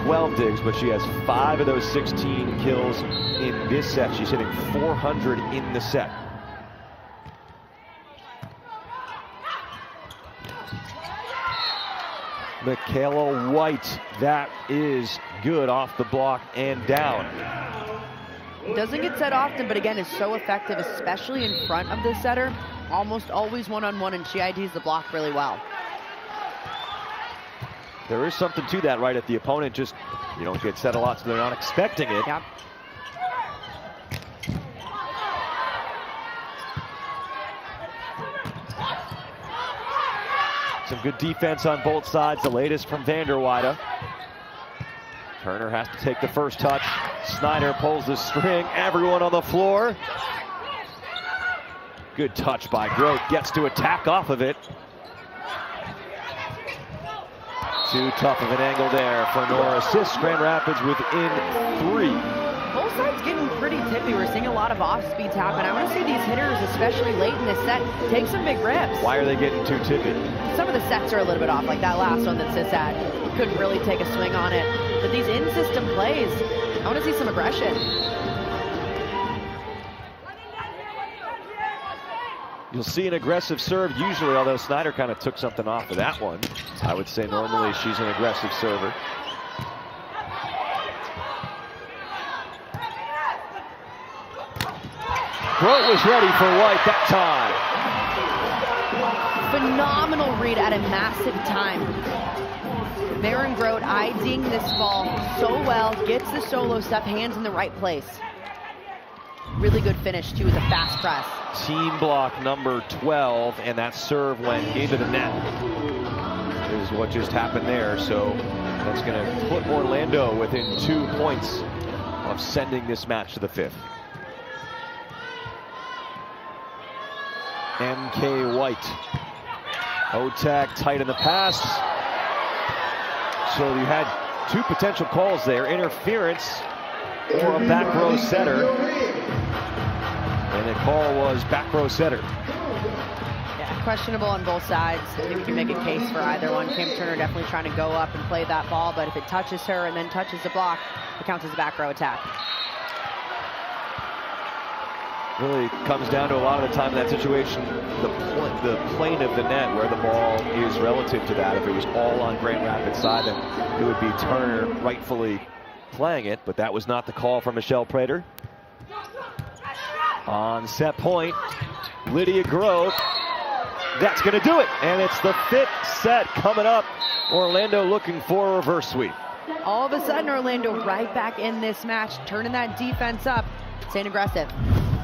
12 digs, but she has 5 of those 16 kills in this set. She's hitting 400 in the set. Michaela White, that is good off the block and down. It doesn't get set often, but again, is so effective, especially in front of the setter. Almost always one-on-one, and she IDs the block really well. There is something to that, right? At the opponent, just you don't get set a lot, so they're not expecting it. Yep. Some good defense on both sides. The latest from Vanderweide. Turner has to take the first touch. Snyder pulls the string. Everyone on the floor. Good touch by Grote. Gets to attack off of it. Too tough of an angle there for Nora. Assists Grand Rapids within 3. Both sides getting pretty tippy. We're seeing a lot of off-speeds happen. I want to see these hitters, especially late in the set, take some big rips. Why are they getting too tippy? Some of the sets are a little bit off, like that last one that Sis had. Couldn't really take a swing on it. But these in-system plays, I want to see some aggression. You'll see an aggressive serve usually, although Snyder kind of took something off of that one. I would say normally she's an aggressive server. Grote was ready for White that time. Phenomenal read at a massive time. Maren Grote IDing this ball so well, gets the solo step, hands in the right place. Really good finish too with a fast press. Team block number 12, and that serve went into the net. Is what just happened there, so that's going to put Orlando within 2 points of sending this match to the 5th. MK White. Otak tight in the pass. So you had 2 potential calls there. Interference or a back row setter. And the call was back row setter. Yeah, questionable on both sides. I think we can make a case for either one. Cam Turner definitely trying to go up and play that ball, but if it touches her and then touches the block, it counts as a back row attack. Really comes down to a lot of the time in that situation, the plane of the net where the ball is relative to that. If it was all on Grand Rapids side, then it would be Turner rightfully playing it, but that was not the call from Michelle Prater. On set point, Lydia Grote. That's going to do it, and it's the 5th set coming up. Orlando looking for a reverse sweep. All of a sudden, Orlando right back in this match, turning that defense up, staying aggressive.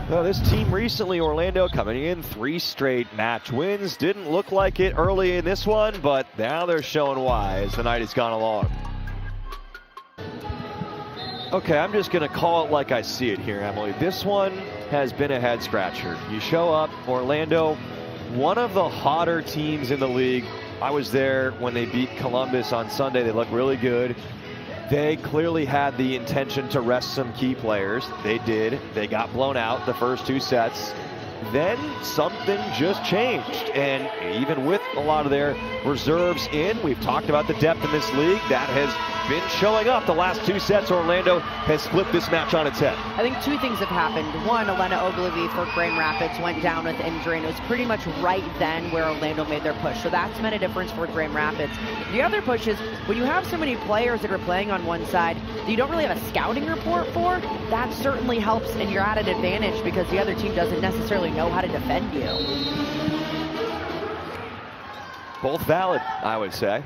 Well, this team recently, Orlando, coming in 3 straight match wins. Didn't look like it early in this one, but now they're showing why as the night has gone along. Okay, I'm just going to call it like I see it here, Emily. This one has been a head scratcher. You show up, Orlando, one of the hotter teams in the league. I was there when they beat Columbus on Sunday. They looked really good. They clearly had the intention to rest some key players. They did. They got blown out the first 2 sets. Then something just changed. And even with a lot of their reserves in, we've talked about the depth in this league. That has been showing up the last 2 sets. Orlando has flipped this match on its head. I think 2 things have happened. One, Elena Ogilvy for Grand Rapids went down with injury, and it was pretty much right then where Orlando made their push. So that's meant a difference for Grand Rapids. The other push is when you have so many players that are playing on one side that you don't really have a scouting report for, that certainly helps, and you're at an advantage because the other team doesn't necessarily know how to defend you. Both valid, I would say.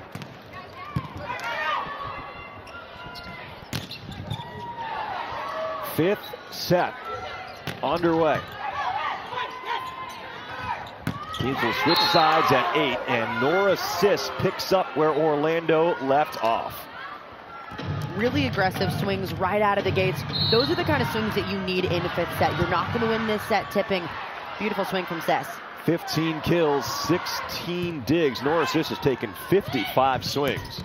Fifth set underway. Teams will switch sides at 8, and Nora Sis picks up where Orlando left off. Really aggressive swings right out of the gates. Those are the kind of swings that you need in the 5th set. You're not going to win this set tipping. Beautiful swing from Sis. 15 kills, 16 digs. Nora Sis has taken 55 swings.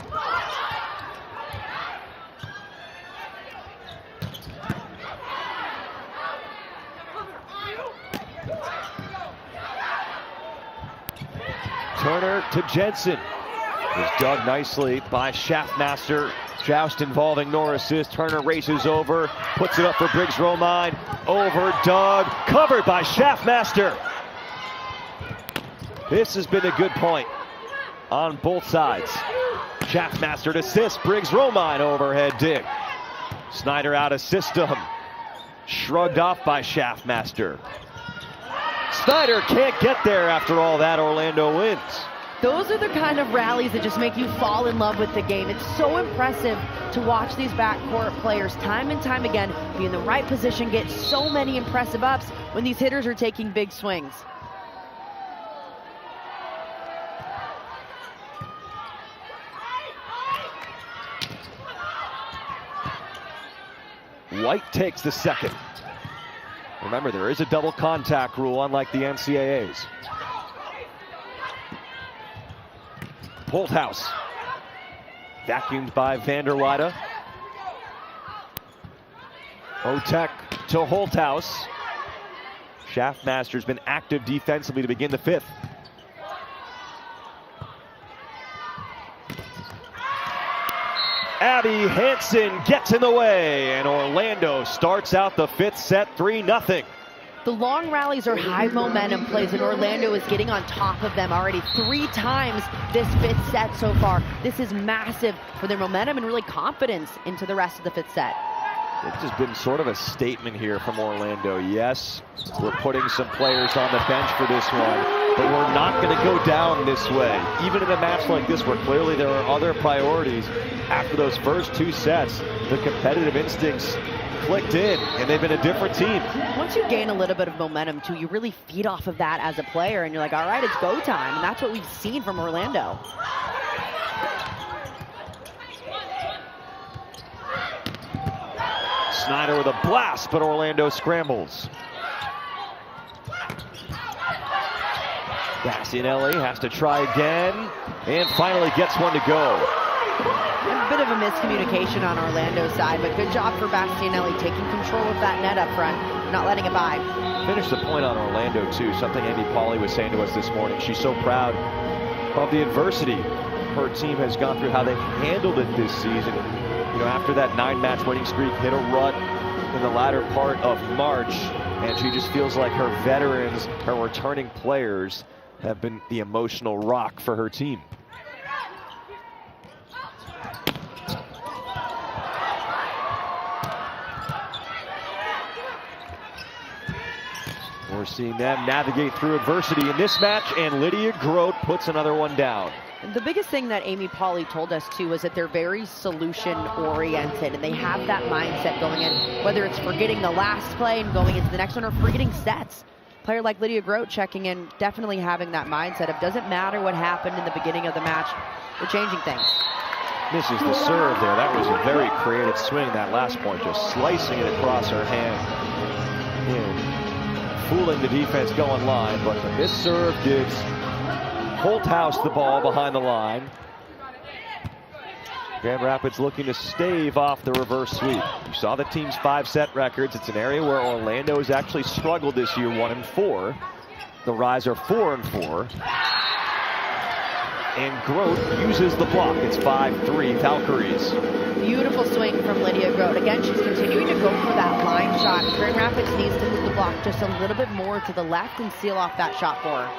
Turner to Jensen. Is dug nicely by Schaffmaster. Joust involving Nora Sis. Turner races over, puts it up for Briggs Romine. Over dug, covered by Schaffmaster. This has been a good point on both sides. Schaffmaster to Sis. Briggs Romine overhead dig. Snyder out of system. Shrugged off by Schaffmaster. Snyder can't get there after all that. Orlando wins. Those are the kind of rallies that just make you fall in love with the game. It's so impressive to watch these backcourt players time and time again be in the right position, get so many impressive ups when these hitters are taking big swings. White takes the second. Remember, there is a double contact rule, unlike the NCAAs. Holthouse. Vacuumed by Vanderweide. Otek to Holthouse. Schaffmaster's been active defensively to begin the 5th. Abby Hansen gets in the way, and Orlando starts out the 5th set 3-0. The long rallies are high momentum plays, and Orlando is getting on top of them already 3 times this 5th set so far. This is massive for their momentum and really confidence into the rest of the 5th set. It's just been sort of a statement here from Orlando. Yes, we're putting some players on the bench for this one, but we're not going to go down this way. Even in a match like this where clearly there are other priorities, after those first 2 sets, the competitive instincts clicked in, and they've been a different team. Once you gain a little bit of momentum too, you really feed off of that as a player, and you're like, all right, it's go time, and that's what we've seen from Orlando. Snyder with a blast, but Orlando scrambles. Bastianelli has to try again, and finally gets one to go. A bit of a miscommunication on Orlando's side, but good job for Bastianelli taking control of that net up front, not letting it by. Finish the point on Orlando too, something Amy Pauley was saying to us this morning. She's so proud of the adversity her team has gone through, how they handled it this season. You know, after that 9-match winning streak, hit a rut in the latter part of March, and she just feels like her veterans, her returning players, have been the emotional rock for her team. We're seeing them navigate through adversity in this match, and Lydia Grote puts another one down. The biggest thing that Amy Pauley told us too was that they're very solution oriented, and they have that mindset going in, whether it's forgetting the last play and going into the next one or forgetting sets. A player like Lydia Grote checking in, definitely having that mindset of doesn't matter what happened in the beginning of the match, we're changing things. Misses the serve there. That was a very creative swing, that last point, just slicing it across her hand. Yeah. Fooling the defense going line, but the missed serve gives Holthouse the ball behind the line. Grand Rapids looking to stave off the reverse sweep. You saw the team's 5-set records. It's an area where Orlando has actually struggled this year, 1-4. The Rise are 4-4. And Grote uses the block. It's 5-3 Valkyries. Beautiful swing from Lydia Grote. Again, she's continuing to go for that line shot. Grand Rapids needs to move the block just a little bit more to the left and seal off that shot for her.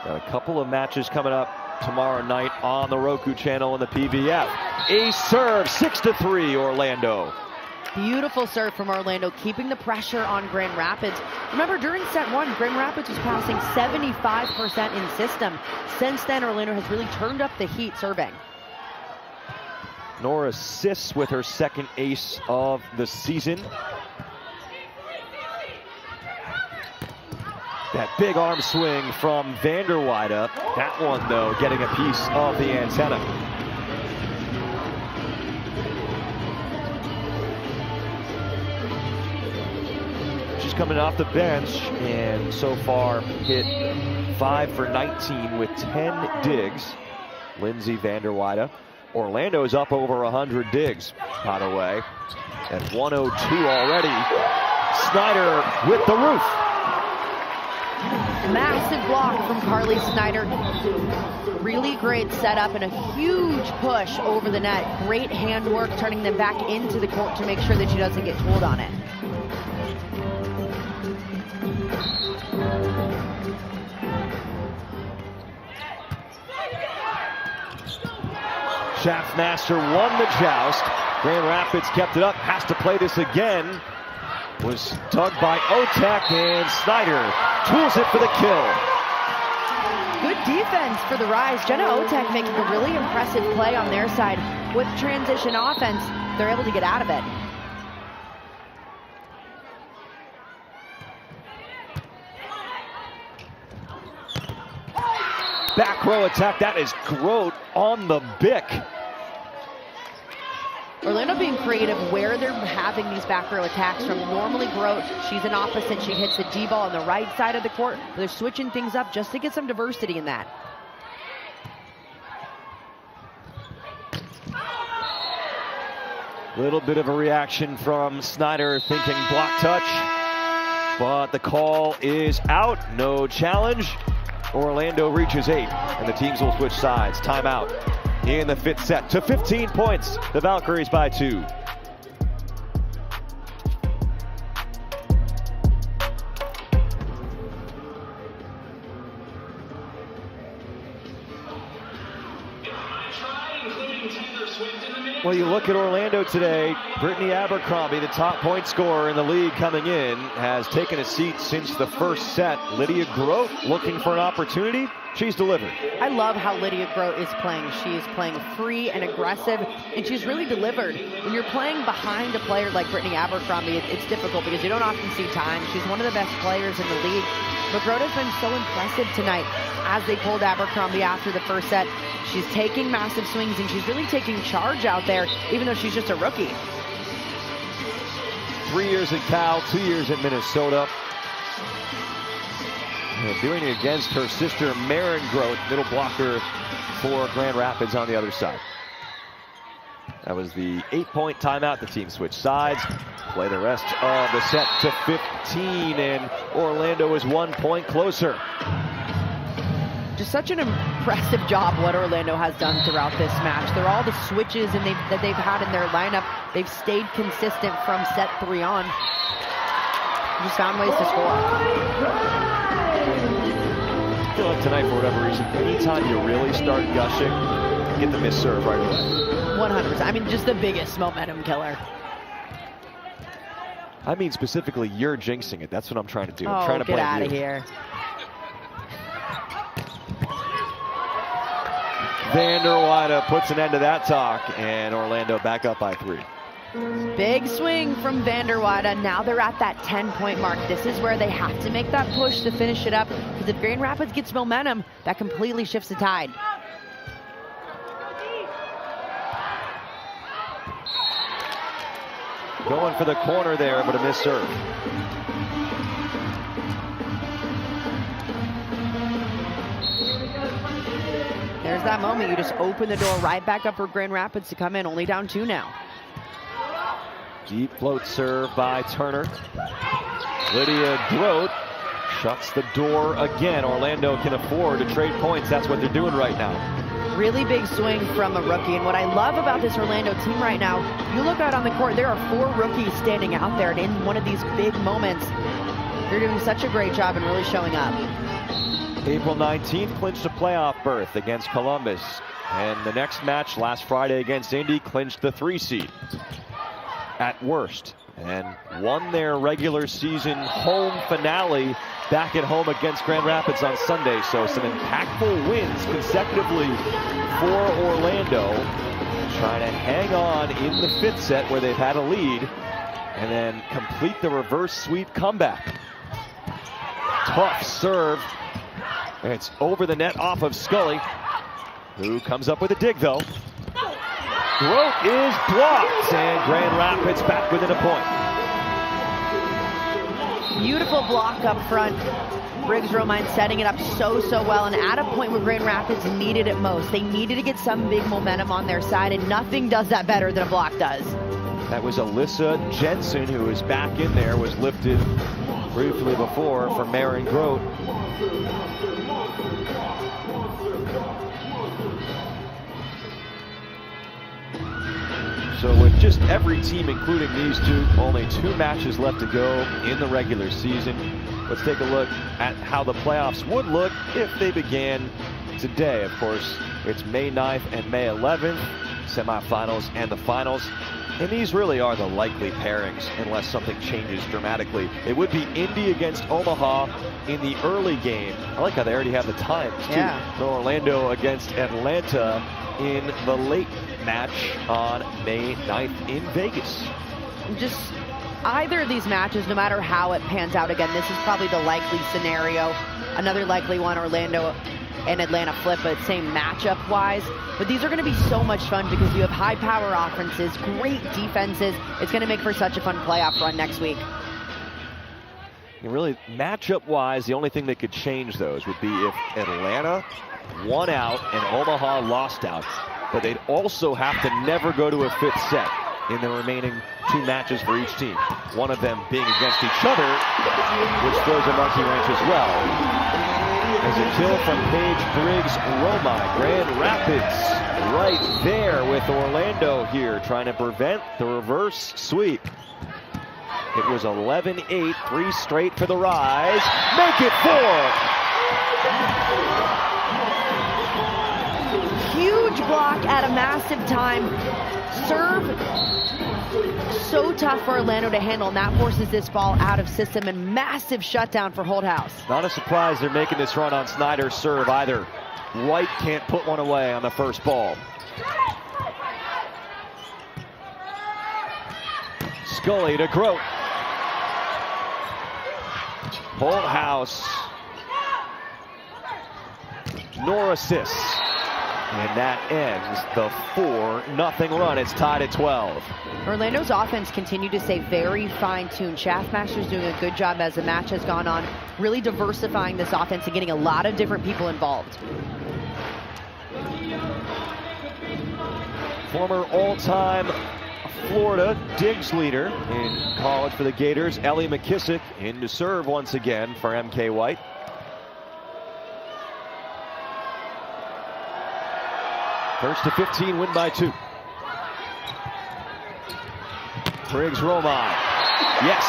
Got a couple of matches coming up tomorrow night on the Roku channel and the PVF. Ace serve, 6-3 Orlando. Beautiful serve from Orlando, keeping the pressure on Grand Rapids. Remember, during set one, Grand Rapids was passing 75% in system. Since then, Orlando has really turned up the heat serving. Nora assists with her second ace of the season. That big arm swing from Vanderweide. That one, though, getting a piece of the antenna. She's coming off the bench and so far hit 5 for 19 with 10 digs. Lindsay Vanderweide. Orlando is up over 100 digs, by the way, at 102 already. Snyder with the roof. Massive block from Carly Snyder. Really great setup and a huge push over the net. Great handwork, turning them back into the court to make sure that she doesn't get pulled on it. Schaffmaster won the joust. Grand Rapids kept it up, has to play this again. Was dug by Otek, and Snyder tools it for the kill. Good defense for the Rise. Jenna Otek making a really impressive play on their side. With transition offense, they're able to get out of it. Back row attack, that is Grote on the bick. Orlando being creative where they're having these back row attacks from. Normally Grote, she's an opposite, she hits the D-ball on the right side of the court. But they're switching things up just to get some diversity in that. Little bit of a reaction from Snyder, thinking block touch. But the call is out, no challenge. Orlando reaches 8, and the teams will switch sides. Timeout in the 5th set to 15 points. The Valkyries by 2. Well, you look at Orlando today, Brittany Abercrombie, the top point scorer in the league coming in, has taken a seat since the first set. Lydia Grote looking for an opportunity. She's delivered. I love how Lydia Grote is playing. She is playing free and aggressive, and she's really delivered. When you're playing behind a player like Brittany Abercrombie, it's difficult because you don't often see time. She's one of the best players in the league. But Grote has been so impressive tonight as they pulled Abercrombie after the first set. She's taking massive swings, and she's really taking charge out there, even though she's just a rookie. 3 years at Cal, 2 years at Minnesota. And doing it against her sister, Maren Grote, middle blocker for Grand Rapids on the other side. That was the 8-point timeout. The team switched sides. Play the rest of the set to 15, and Orlando is 1 point closer. Just such an impressive job what Orlando has done throughout this match. They're all the switches that they've had in their lineup. They've stayed consistent from set 3 on. Just found ways to score. I feel like tonight, for whatever reason, anytime you really start gushing, get the miss serve right away. 100%. I mean, just the biggest momentum killer. I mean, specifically, you're jinxing it. That's what I'm trying to do. I'm trying to get play out you. of here. Vanderweide puts an end to that talk, and Orlando back up by 3. Big swing from Vanderweide. Now they're at that 10-point mark. This is where they have to make that push to finish it up, because if Grand Rapids gets momentum, that completely shifts the tide. Going for the corner there, but a miss serve. There's that moment. You just open the door right back up for Grand Rapids to come in. Only down 2 now. Deep float serve by Turner. Lydia Grote shuts the door again. Orlando can afford to trade points. That's what they're doing right now. Really big swing from a rookie. And what I love about this Orlando team right now, you look out on the court, there are 4 rookies standing out there. And in one of these big moments, you're doing such a great job and really showing up. April 19th clinched a playoff berth against Columbus. And the next match last Friday against Indy clinched the 3 seed at worst. And won their regular season home finale back at home against Grand Rapids on Sunday. So some impactful wins consecutively for Orlando, trying to hang on in the 5th set where they've had a lead and then complete the reverse sweep comeback. Tough serve. It's over the net off of Scully, who comes up with a dig though. Grote is blocked, and Grand Rapids back within a point. Beautiful block up front. Briggs Romine setting it up so well, and at a point where Grand Rapids needed it most. They needed to get some big momentum on their side, and nothing does that better than a block does. That was Alyssa Jensen, who was back in there, was lifted briefly before for Maren Grote. So with just every team, including these two, only 2 matches left to go in the regular season. Let's take a look at how the playoffs would look if they began today. Of course, it's May 9th and May 11th, semifinals and the finals. And these really are the likely pairings unless something changes dramatically. It would be Indy against Omaha in the early game. I like how they already have the times too. Yeah. So Orlando against Atlanta in the late match on May 9th in Vegas. Just either of these matches, no matter how it pans out, again, this is probably the likely scenario. Another likely one, Orlando and Atlanta flip, but same matchup wise. But these are going to be so much fun because you have high power offenses, great defenses. It's going to make for such a fun playoff run next week. And really, matchup wise, the only thing that could change those would be if Atlanta won out and Omaha lost out. But they'd also have to never go to a 5th set in the remaining 2 matches for each team. One of them being against each other, which throws a monkey wrench as well. As a kill from Paige Briggs Romine. Grand Rapids right there with Orlando here, trying to prevent the reverse sweep. It was 11-8, 3 straight for the Rise. Make it 4! Huge block at a massive time. Serve so tough for Orlando to handle, and that forces this ball out of system, and massive shutdown for Holthouse. Not a surprise they're making this run on Snyder's serve either. White can't put one away on the first ball. Scully to Grote. Holthouse. No assists. And that ends the 4-0 run. It's tied at 12. Orlando's offense continued to stay very fine-tuned. Shaftmaster's doing a good job as the match has gone on, really diversifying this offense and getting a lot of different people involved. Former all-time Florida digs leader in college for the Gators, Ellie McKissick, in to serve once again for MK White. First to 15, win by 2. Briggs Romine. Yes.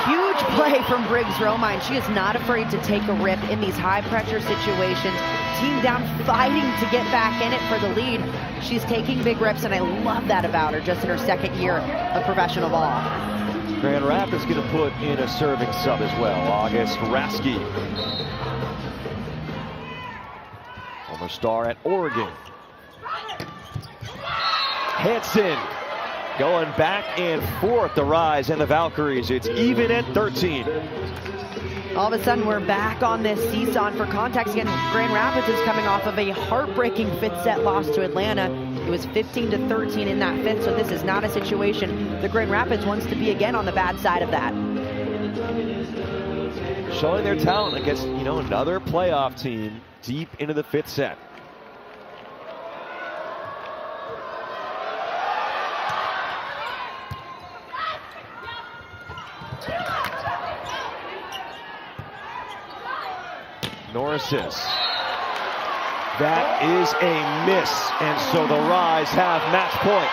Huge play from Briggs Romine. She is not afraid to take a rip in these high pressure situations. Team down, fighting to get back in it for the lead. She's taking big rips, and I love that about her just in her 2nd year of professional ball. Grand Rapids going to put in a serving sub as well. August Rasky. Former star at Oregon. Hansen going back and forth, the Rise and the Valkyries. It's even at 13. All of a sudden, we're back on this seesaw for context. Again, Grand Rapids is coming off of a heartbreaking 5th set loss to Atlanta. It was 15-13 in that 5th, so this is not a situation the Grand Rapids wants to be again on the bad side of that. Showing their talent against, another playoff team deep into the 5th set. No assists. That is a miss, and so the Rise have match point.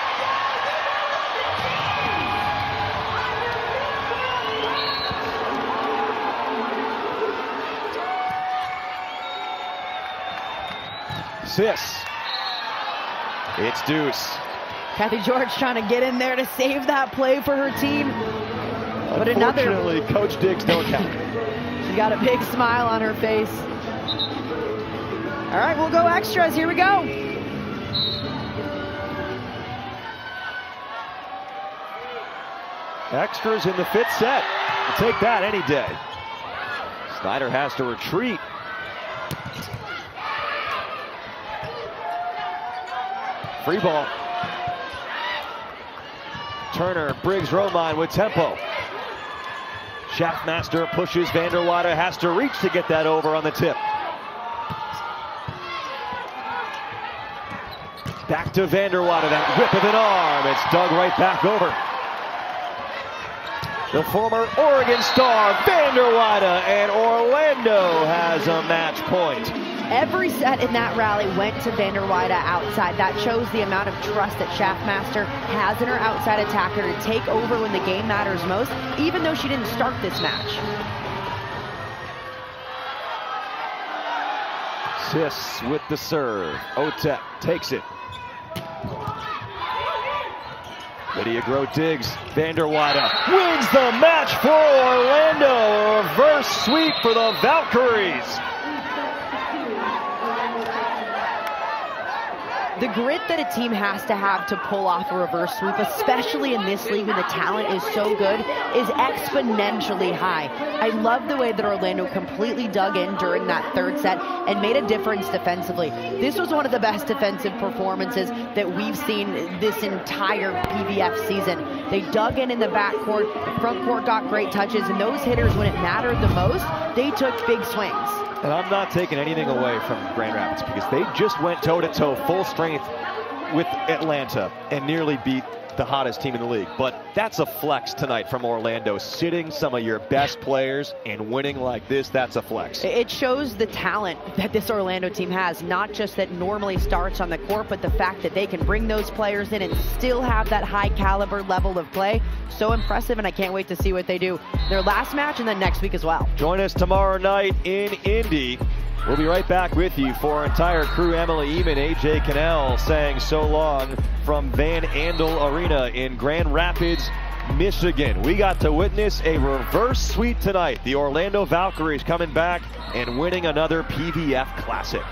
Sis. It's Deuce. Kathy George trying to get in there to save that play for her team. But another. Unfortunately, Coach Diggs don't count. She got a big smile on her face. All right, we'll go extras. Here we go. Extras in the 5th set. We'll take that any day. Snyder has to retreat. Free ball. Turner, Briggs, Romine with tempo. Schaffmaster pushes Vanderwater, has to reach to get that over on the tip. Back to Vanderwater, that whip of an arm. It's dug right back over. The former Oregon star, Vanderwater, and Orlando has a match point. Every set in that rally went to Vanderwater outside. That shows the amount of trust that Schaffmaster has in her outside attacker to take over when the game matters most, even though she didn't start this match. Sis with the serve. Otep takes it. Lydia Groh-Diggs, Vanderwater wins the match for Orlando. A reverse sweep for the Valkyries. The grit that a team has to have to pull off a reverse sweep, especially in this league when the talent is so good, is exponentially high. I love the way that Orlando completely dug in during that 3rd set and made a difference defensively. This was one of the best defensive performances that we've seen this entire PVF season. They dug in the backcourt, the front court got great touches, and those hitters, when it mattered the most, they took big swings. And I'm not taking anything away from Grand Rapids because they just went toe-to-toe full strength with Atlanta and nearly beat the hottest team in the league. But that's a flex tonight from Orlando. Sitting some of your best players and winning like this, that's a flex. It shows the talent that this Orlando team has, not just that normally starts on the court, but the fact that they can bring those players in and still have that high caliber level of play. So impressive, and I can't wait to see what they do their last match and then next week as well. Join us tomorrow night in Indy. We'll be right back with you for our entire crew. Emily Eman, AJ Cannell saying so long from Van Andel Arena in Grand Rapids, Michigan. We got to witness a reverse sweep tonight. The Orlando Valkyries coming back and winning another PVF Classic.